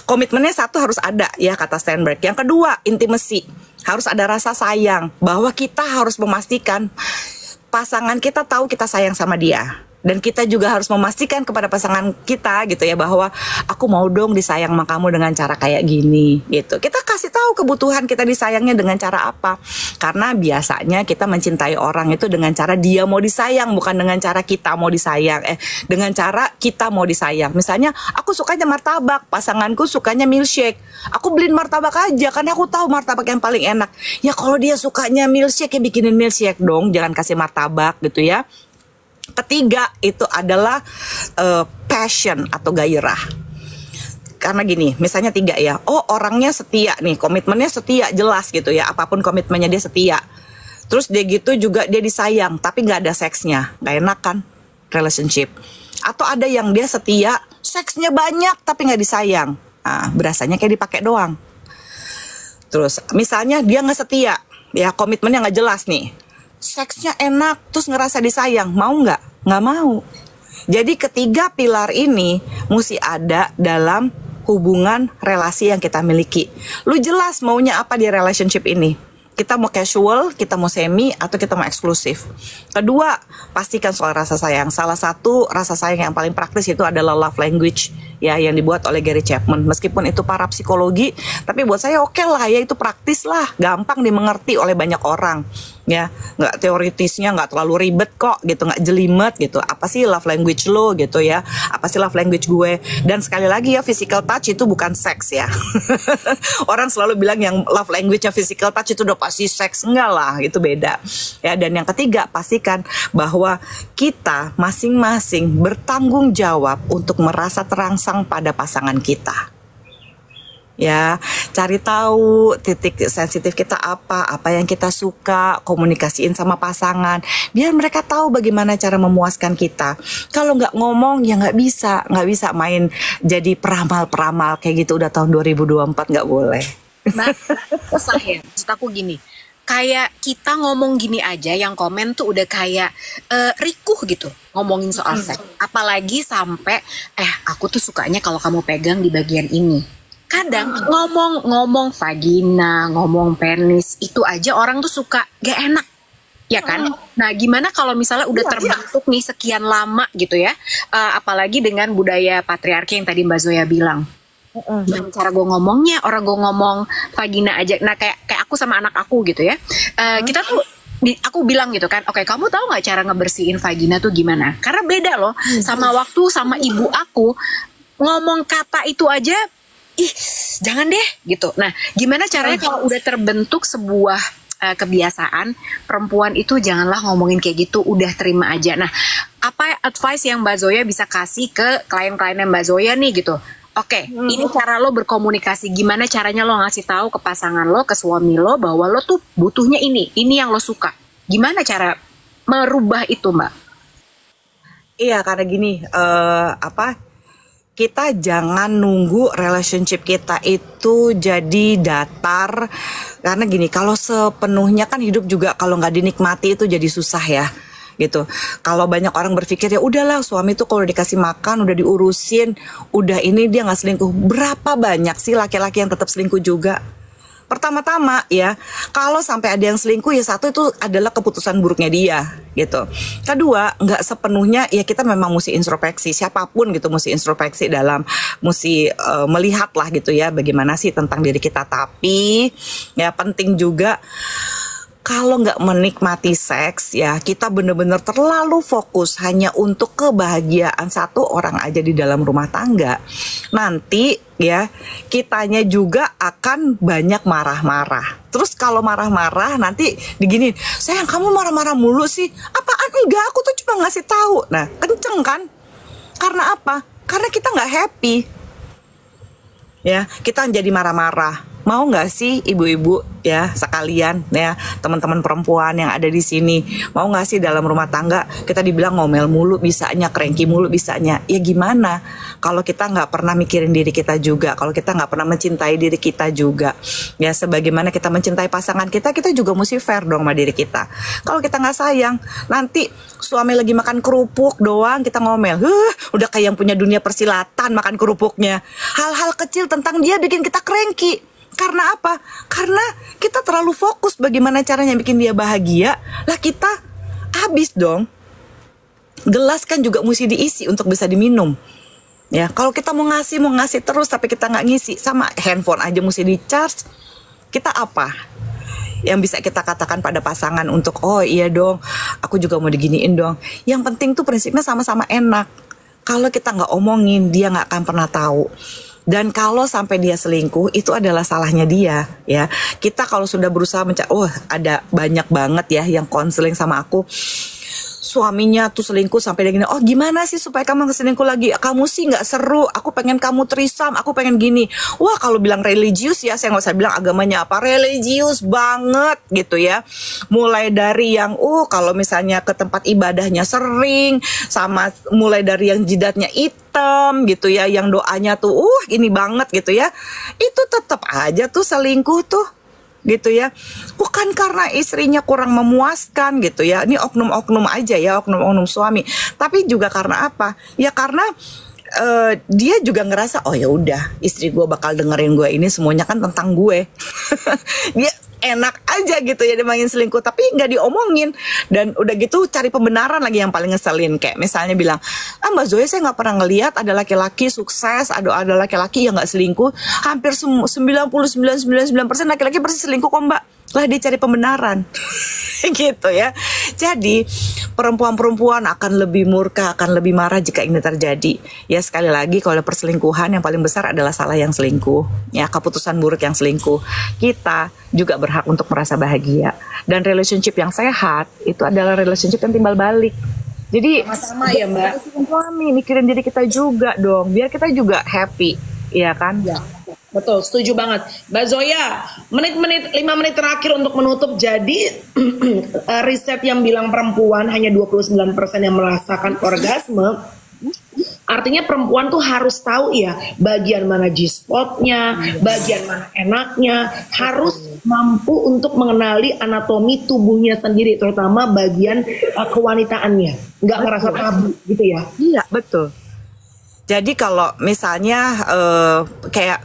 Komitmennya satu harus ada ya kata Steinberg. Yang kedua, intimacy. Harus ada rasa sayang, bahwa kita harus memastikan pasangan kita tahu kita sayang sama dia. Dan kita juga harus memastikan kepada pasangan kita gitu ya, bahwa aku mau dong disayang sama kamu dengan cara kayak gini gitu. Kita kasih tahu kebutuhan kita disayangnya dengan cara apa. Karena biasanya kita mencintai orang itu dengan cara dia mau disayang, bukan dengan cara kita mau disayang. Dengan cara kita mau disayang. Misalnya aku sukanya martabak, pasanganku sukanya milkshake. Aku beliin martabak aja karena aku tahu martabak yang paling enak. Ya kalau dia sukanya milkshake, ya bikinin milkshake dong, jangan kasih martabak gitu ya. Ketiga itu adalah passion atau gairah. Karena gini, misalnya 3 ya. Oh, orangnya setia nih, komitmennya setia, jelas gitu ya. Apapun komitmennya dia setia. Terus dia gitu juga dia disayang, tapi nggak ada seksnya, nggak enak kan relationship. Atau ada yang dia setia, seksnya banyak tapi nggak disayang. Nah, berasanya kayak dipakai doang. Terus misalnya dia nggak setia, ya komitmennya nggak jelas nih. Seksnya enak, terus ngerasa disayang, mau nggak? Nggak mau. Jadi ketiga pilar ini mesti ada dalam hubungan relasi yang kita miliki. Lu jelas maunya apa di relationship ini. Kita mau casual, kita mau semi, atau kita mau eksklusif. Kedua, pastikan soal rasa sayang. Salah satu rasa sayang yang paling praktis itu adalah love language ya, yang dibuat oleh Gary Chapman. Meskipun itu para psikologi, tapi buat saya oke lah ya, itu praktis lah, gampang dimengerti oleh banyak orang ya, nggak teoritisnya, nggak terlalu ribet kok gitu, nggak jelimet gitu. Apa sih love language lo gitu ya, apa sih love language gue. Dan sekali lagi ya, physical touch itu bukan seks ya. Orang selalu bilang yang love language-nya physical touch itu udah pasti seks, enggak lah, itu beda ya. Dan yang ketiga, pastikan bahwa kita masing-masing bertanggung jawab untuk merasa terangsang pada pasangan kita. Ya, cari tahu titik sensitif kita apa yang kita suka, komunikasiin sama pasangan, biar mereka tahu bagaimana cara memuaskan kita. Kalau nggak ngomong ya nggak bisa main jadi peramal kayak gitu. Udah tahun 2024, nggak boleh. Mbak, susah ya. Maksud aku gini, kayak kita ngomong gini aja, yang komen tuh udah kayak rikuh gitu ngomongin soal seks. Apalagi sampai aku tuh sukanya kalau kamu pegang di bagian ini. Kadang ngomong vagina, ngomong penis, itu aja orang tuh suka gak enak, ya kan? Nah, gimana kalau misalnya udah terbentuk nih sekian lama gitu ya, apalagi dengan budaya patriarki yang tadi Mbak Zoya bilang. Dengan cara gue ngomongnya, orang gue ngomong vagina aja. Nah, kayak aku sama anak aku gitu ya. Kita tuh aku bilang gitu kan, oke, kamu tahu nggak cara ngebersihin vagina tuh gimana? Karena beda loh sama waktu sama ibu aku ngomong kata itu aja, jangan deh gitu. Nah, gimana caranya kalau udah terbentuk sebuah kebiasaan, perempuan itu janganlah ngomongin kayak gitu, udah terima aja. Nah, apa advice yang Mbak Zoya bisa kasih ke klien-kliennya Mbak Zoya nih gitu? Oke, ini cara lo berkomunikasi, gimana caranya lo ngasih tahu ke pasangan lo, ke suami lo, bahwa lo tuh butuhnya ini yang lo suka. Gimana cara merubah itu, Mbak? Iya, karena gini, kita jangan nunggu relationship kita itu jadi datar. Karena gini, kalau sepenuhnya kan hidup juga kalau nggak dinikmati itu jadi susah ya gitu. Kalau banyak orang berpikir ya udahlah, suami tuh kalau dikasih makan udah diurusin, udah ini dia nggak selingkuh. Berapa banyak sih laki-laki yang tetap selingkuh juga? Pertama-tama ya, kalau sampai ada yang selingkuh ya satu itu adalah keputusan buruknya dia gitu. Kedua, nggak sepenuhnya ya kita memang mesti introspeksi, siapapun gitu mesti introspeksi dalam mesti melihat lah gitu ya bagaimana sih tentang diri kita. Tapi ya penting juga kalau nggak menikmati seks ya kita bener-bener terlalu fokus hanya untuk kebahagiaan satu orang aja di dalam rumah tangga. Nanti ya kitanya juga akan banyak marah-marah. Terus kalau marah-marah nanti diginin, sayang kamu marah-marah mulu sih. Apaan? Enggak, aku tuh cuma ngasih tahu. Nah kenceng kan? Karena apa? Karena kita nggak happy. Ya, kita jadi marah-marah. Mau nggak sih ibu-ibu ya sekalian ya, teman-teman perempuan yang ada di sini, mau nggak sih dalam rumah tangga kita dibilang ngomel mulu bisanya, cranky mulu bisanya? Ya gimana kalau kita nggak pernah mikirin diri kita juga, kalau kita nggak pernah mencintai diri kita juga ya, sebagaimana kita mencintai pasangan kita, kita juga mesti fair dong sama diri kita. Kalau kita nggak sayang, nanti suami lagi makan kerupuk doang kita ngomel, udah kayak yang punya dunia persilatan makan kerupuknya. Hal-hal kecil tentang dia bikin kita cranky. Karena apa? Karena kita terlalu fokus bagaimana caranya bikin dia bahagia. Lah kita habis dong. Gelas kan juga mesti diisi untuk bisa diminum. Ya, kalau kita mau ngasih terus tapi kita nggak ngisi, sama handphone aja mesti di-charge. Kita apa yang bisa kita katakan pada pasangan untuk, oh iya dong, aku juga mau diginiin dong. Yang penting tuh prinsipnya sama-sama enak. Kalau kita nggak omongin, dia nggak akan pernah tahu. Dan kalau sampai dia selingkuh, itu adalah salahnya dia ya. Kita kalau sudah berusaha ada banyak banget ya yang konseling sama aku, suaminya tuh selingkuh sampai dia gini, oh gimana sih supaya kamu selingkuh lagi, kamu sih nggak seru, aku pengen kamu trisam, aku pengen gini. Wah kalau bilang religius ya, saya nggak usah bilang agamanya apa, religius banget gitu ya. Mulai dari yang kalau misalnya ke tempat ibadahnya sering, sama mulai dari yang jidatnya hitam gitu ya, yang doanya tuh ini banget gitu ya, itu tetap aja tuh selingkuh tuh gitu ya. Bukan karena istrinya kurang memuaskan gitu ya, ini oknum-oknum aja ya, oknum-oknum suami, tapi juga karena apa ya, karena dia juga ngerasa oh ya udah istri gue bakal dengerin gue, ini semuanya kan tentang gue. Dia enak aja gitu ya dia main selingkuh, tapi nggak diomongin. Dan udah gitu cari pembenaran lagi yang paling ngeselin, kayak misalnya bilang, Mbak Zoya saya nggak pernah ngelihat ada laki-laki sukses, ada laki-laki yang nggak selingkuh. Hampir 99,99% laki-laki pasti selingkuh kok Mbak. Lah dia cari pembenaran. Gitu ya. Jadi perempuan-perempuan akan lebih murka, akan lebih marah jika ini terjadi. Ya sekali lagi, kalau perselingkuhan yang paling besar adalah salah yang selingkuh, ya keputusan buruk yang selingkuh. Kita juga berhak untuk merasa bahagia. Dan relationship yang sehat itu adalah relationship yang timbal balik. Jadi sama ya Mbak. Suami mikirin diri kita juga dong, biar kita juga happy, ya kan? Ya. Betul, setuju banget. Mbak Zoya, 5 menit terakhir untuk menutup. Jadi riset yang bilang perempuan hanya 29% yang merasakan orgasme, artinya perempuan tuh harus tahu ya bagian mana G-spotnya, bagian mana enaknya, harus mampu untuk mengenali anatomi tubuhnya sendiri, terutama bagian kewanitaannya, nggak ngerasa tabu gitu ya. Iya betul. Jadi kalau misalnya kayak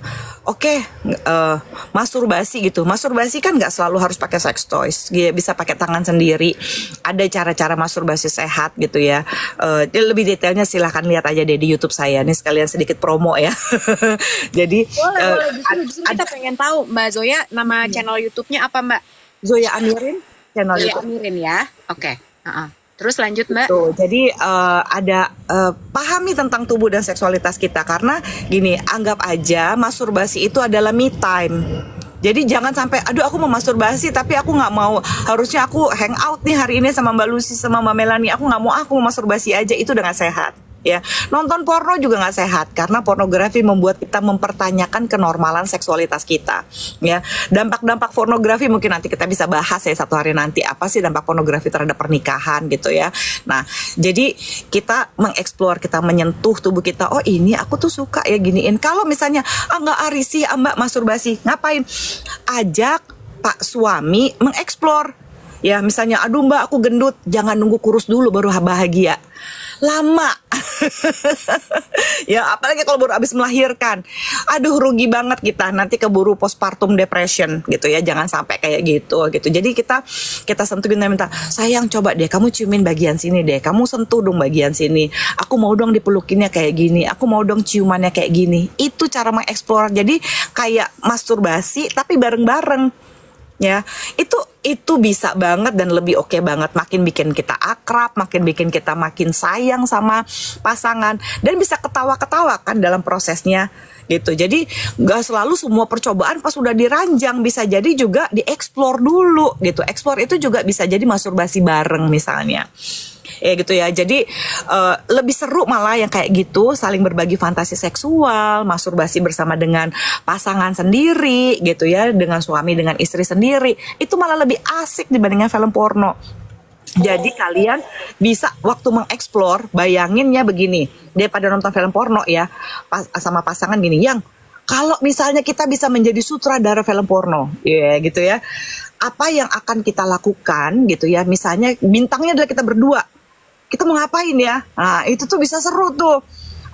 masturbasi gitu. Masturbasi kan nggak selalu harus pakai sex toys. Dia bisa pakai tangan sendiri. Ada cara-cara masturbasi sehat gitu ya. Lebih detailnya silahkan lihat aja deh di YouTube saya. Ini sekalian sedikit promo ya. Jadi boleh. Justru kita pengen tahu Mbak Zoya, nama channel YouTube-nya apa Mbak? Zoya Amirin channel Zoya YouTube. Amirin ya. Oke. Terus lanjut Mbak. Tuh, jadi ada pahami tentang tubuh dan seksualitas kita, karena gini, anggap aja masturbasi itu adalah me time. Jadi jangan sampai, aduh aku mau masturbasi tapi aku nggak mau, harusnya aku hang out nih hari ini sama Mbak Lucy sama Mbak Melanie, aku nggak mau, aku mau masturbasi aja, itu dengan sehat. Ya, nonton porno juga nggak sehat karena pornografi membuat kita mempertanyakan kenormalan seksualitas kita. Ya, dampak-dampak pornografi mungkin nanti kita bisa bahas ya satu hari nanti, apa sih dampak pornografi terhadap pernikahan gitu ya. Nah, jadi kita mengeksplor, kita menyentuh tubuh kita. Oh ini aku tuh suka ya giniin. Kalau misalnya nggak arisi Mbak masturbasi, ngapain? Ajak Pak suami mengeksplor. Ya misalnya, aduh Mbak aku gendut, jangan nunggu kurus dulu baru bahagia. Lama. Ya apalagi kalau baru habis melahirkan, aduh rugi banget kita, nanti keburu postpartum depression gitu ya. Jangan sampai kayak gitu. Jadi kita sentuh, kita minta, sayang coba deh kamu ciumin bagian sini deh, kamu sentuh dong bagian sini, aku mau dong dipelukinnya kayak gini, aku mau dong ciumannya kayak gini. Itu cara mengeksplor. Jadi kayak masturbasi tapi bareng-bareng. Ya, itu bisa banget dan lebih oke banget, makin bikin kita akrab, makin bikin kita makin sayang sama pasangan, dan bisa ketawa-ketawa kan dalam prosesnya gitu. Jadi nggak selalu semua percobaan pas udah diranjang, bisa jadi juga dieksplor dulu gitu. Eksplor itu juga bisa jadi masturbasi bareng misalnya. ya gitu ya. Jadi lebih seru malah yang kayak gitu, saling berbagi fantasi seksual, masturbasi bersama dengan pasangan sendiri gitu ya, dengan suami dengan istri sendiri, itu malah lebih asik dibandingkan film porno. Jadi kalian bisa waktu mengeksplor, bayanginnya begini, daripada nonton film porno ya, sama pasangan gini, yang kalau misalnya kita bisa menjadi sutradara film porno, ya gitu ya, apa yang akan kita lakukan gitu ya, misalnya bintangnya adalah kita berdua, kita mau ngapain ya, nah itu tuh bisa seru tuh.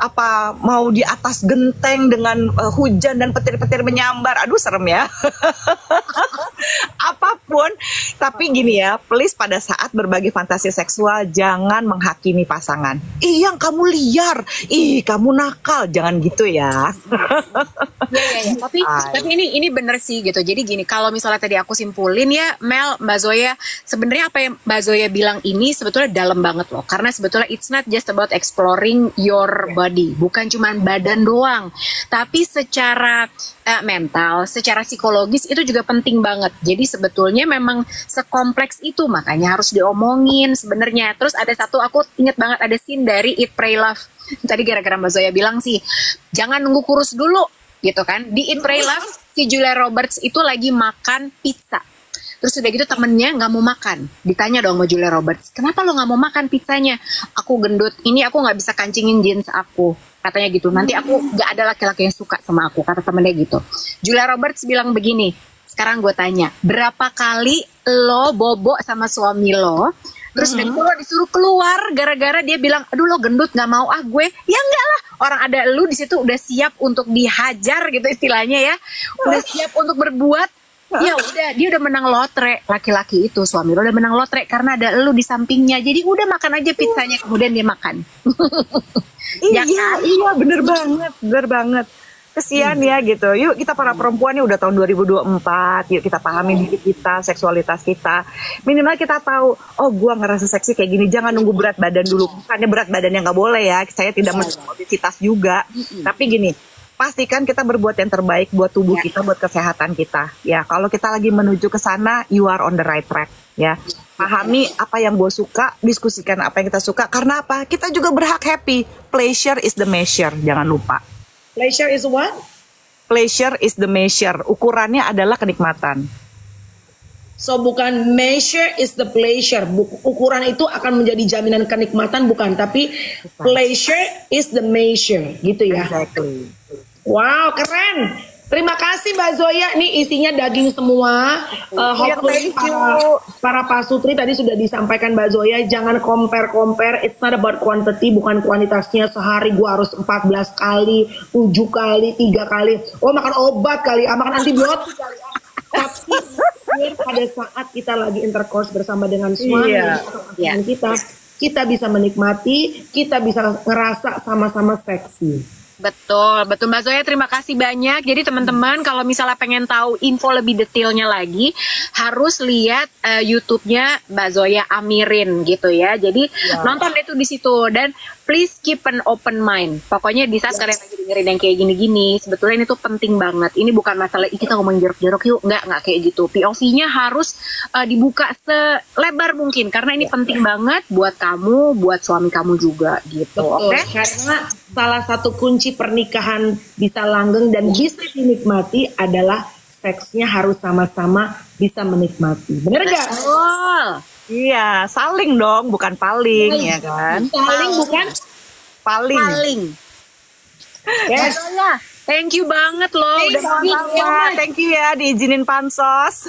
Apa mau di atas genteng dengan hujan dan petir-petir menyambar, aduh serem ya. Apapun, tapi gini ya, please pada saat berbagi fantasi seksual jangan menghakimi pasangan. Ih, yang kamu liar, ih kamu nakal, jangan gitu ya. Ya. Tapi ini bener sih gitu. Jadi gini, kalau misalnya tadi aku simpulin ya, Mel, Mbak Zoya, sebenarnya apa yang Mbak Zoya bilang ini sebetulnya dalam banget loh. Karena sebetulnya it's not just about exploring your body, bukan cuma badan doang, tapi secara mental, secara psikologis itu juga penting banget. Jadi sebetulnya memang sekompleks itu, makanya harus diomongin sebenarnya. Terus ada satu, aku inget banget ada scene dari Eat Pray Love. Tadi gara-gara Mbak Zoya bilang sih, jangan nunggu kurus dulu gitu kan. Di Eat Pray Love, si Julia Roberts itu lagi makan pizza. Terus udah gitu temennya nggak mau makan. Ditanya dong sama Julia Roberts, kenapa lo nggak mau makan pizzanya? Aku gendut, ini aku nggak bisa kancingin jeans aku. Katanya gitu, nanti aku nggak ada laki-laki yang suka sama aku, kata temennya gitu. Julia Roberts bilang begini, sekarang gue tanya, berapa kali lo bobo sama suami lo, terus udah gitu lo disuruh keluar gara-gara dia bilang, aduh lo gendut nggak mau ah gue, ya enggak lah, orang ada lu di situ udah siap untuk dihajar gitu istilahnya ya, udah siap untuk berbuat, ya udah dia udah menang lotre, laki-laki itu suami lo udah menang lotre karena ada lu di sampingnya, jadi udah makan aja pizzanya kemudian dia makan. Iya, iya bener banget. Kesian ya gitu. Yuk kita para perempuan nih udah tahun 2024, yuk kita pahami diri kita, seksualitas kita. Minimal kita tahu, oh gua ngerasa seksi kayak gini, jangan nunggu berat badan dulu. Bukannya berat badannya nggak boleh ya, saya tidak mendukung obesitas juga. Tapi gini, pastikan kita berbuat yang terbaik buat tubuh kita, buat kesehatan kita. Ya, kalau kita lagi menuju ke sana, you are on the right track. Ya, pahami apa yang gue suka, diskusikan apa yang kita suka. Karena apa? Kita juga berhak happy. Pleasure is the measure, jangan lupa. Pleasure is what? Pleasure is the measure. Ukurannya adalah kenikmatan. So bukan measure is the pleasure. Ukuran itu akan menjadi jaminan kenikmatan, bukan. Tapi pleasure is the measure, gitu ya. Exactly. Wow, keren. Terima kasih Mbak Zoya. Nih isinya daging semua. Hopefully para pasutri tadi sudah disampaikan Mbak Zoya. Jangan compare. It's not about quantity, bukan kuantitasnya. Sehari gua harus 14 kali, 7 kali, 3 kali. Oh makan obat kali, makan antibiotik kali. Tapi pada saat kita lagi intercourse bersama dengan suami atau pasangan kita bisa menikmati, kita bisa ngerasa sama-sama seksi. Betul Mbak Zoya, terima kasih banyak. Jadi teman-teman kalau misalnya pengen tahu info lebih detailnya lagi, harus lihat YouTube-nya Mbak Zoya Amirin gitu ya. Jadi nonton itu di situ, dan please keep an open mind. Pokoknya di saat kalian lagi dengerin yang kayak gini-gini, sebetulnya ini tuh penting banget. Ini bukan masalah kita ngomong jorok-jorok yuk, nggak kayak gitu. POV-nya harus dibuka selebar mungkin, karena ini penting banget buat kamu, buat suami kamu juga gitu. Oke? Karena salah satu kunci pernikahan bisa langgeng dan bisa dinikmati adalah seksnya harus sama-sama bisa menikmati. Bener gak? Betul. Iya, saling dong, bukan paling ya kan? Saling bukan Paling. Yes. Thank you banget loh. Thank you ya diizinin pansos.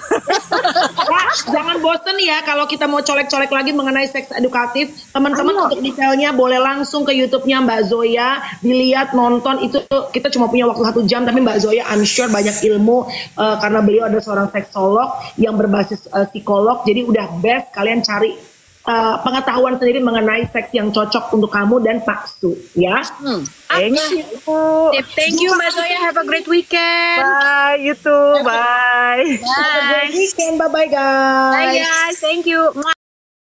Jangan bosen ya kalau kita mau colek-colek lagi mengenai seks edukatif. Teman-teman untuk detailnya boleh langsung ke YouTube-nya Mbak Zoya, dilihat, nonton. Itu kita cuma punya waktu 1 jam, tapi Mbak Zoya I'm sure banyak ilmu karena beliau ada seorang seksolog yang berbasis psikolog. Jadi udah best kalian cari pengetahuan sendiri mengenai seks yang cocok untuk kamu dan Pak Su ya. Thank you Mbak Zoya, have a great weekend. Bye you too, bye. Have a great weekend, bye guys. Bye guys, thank you.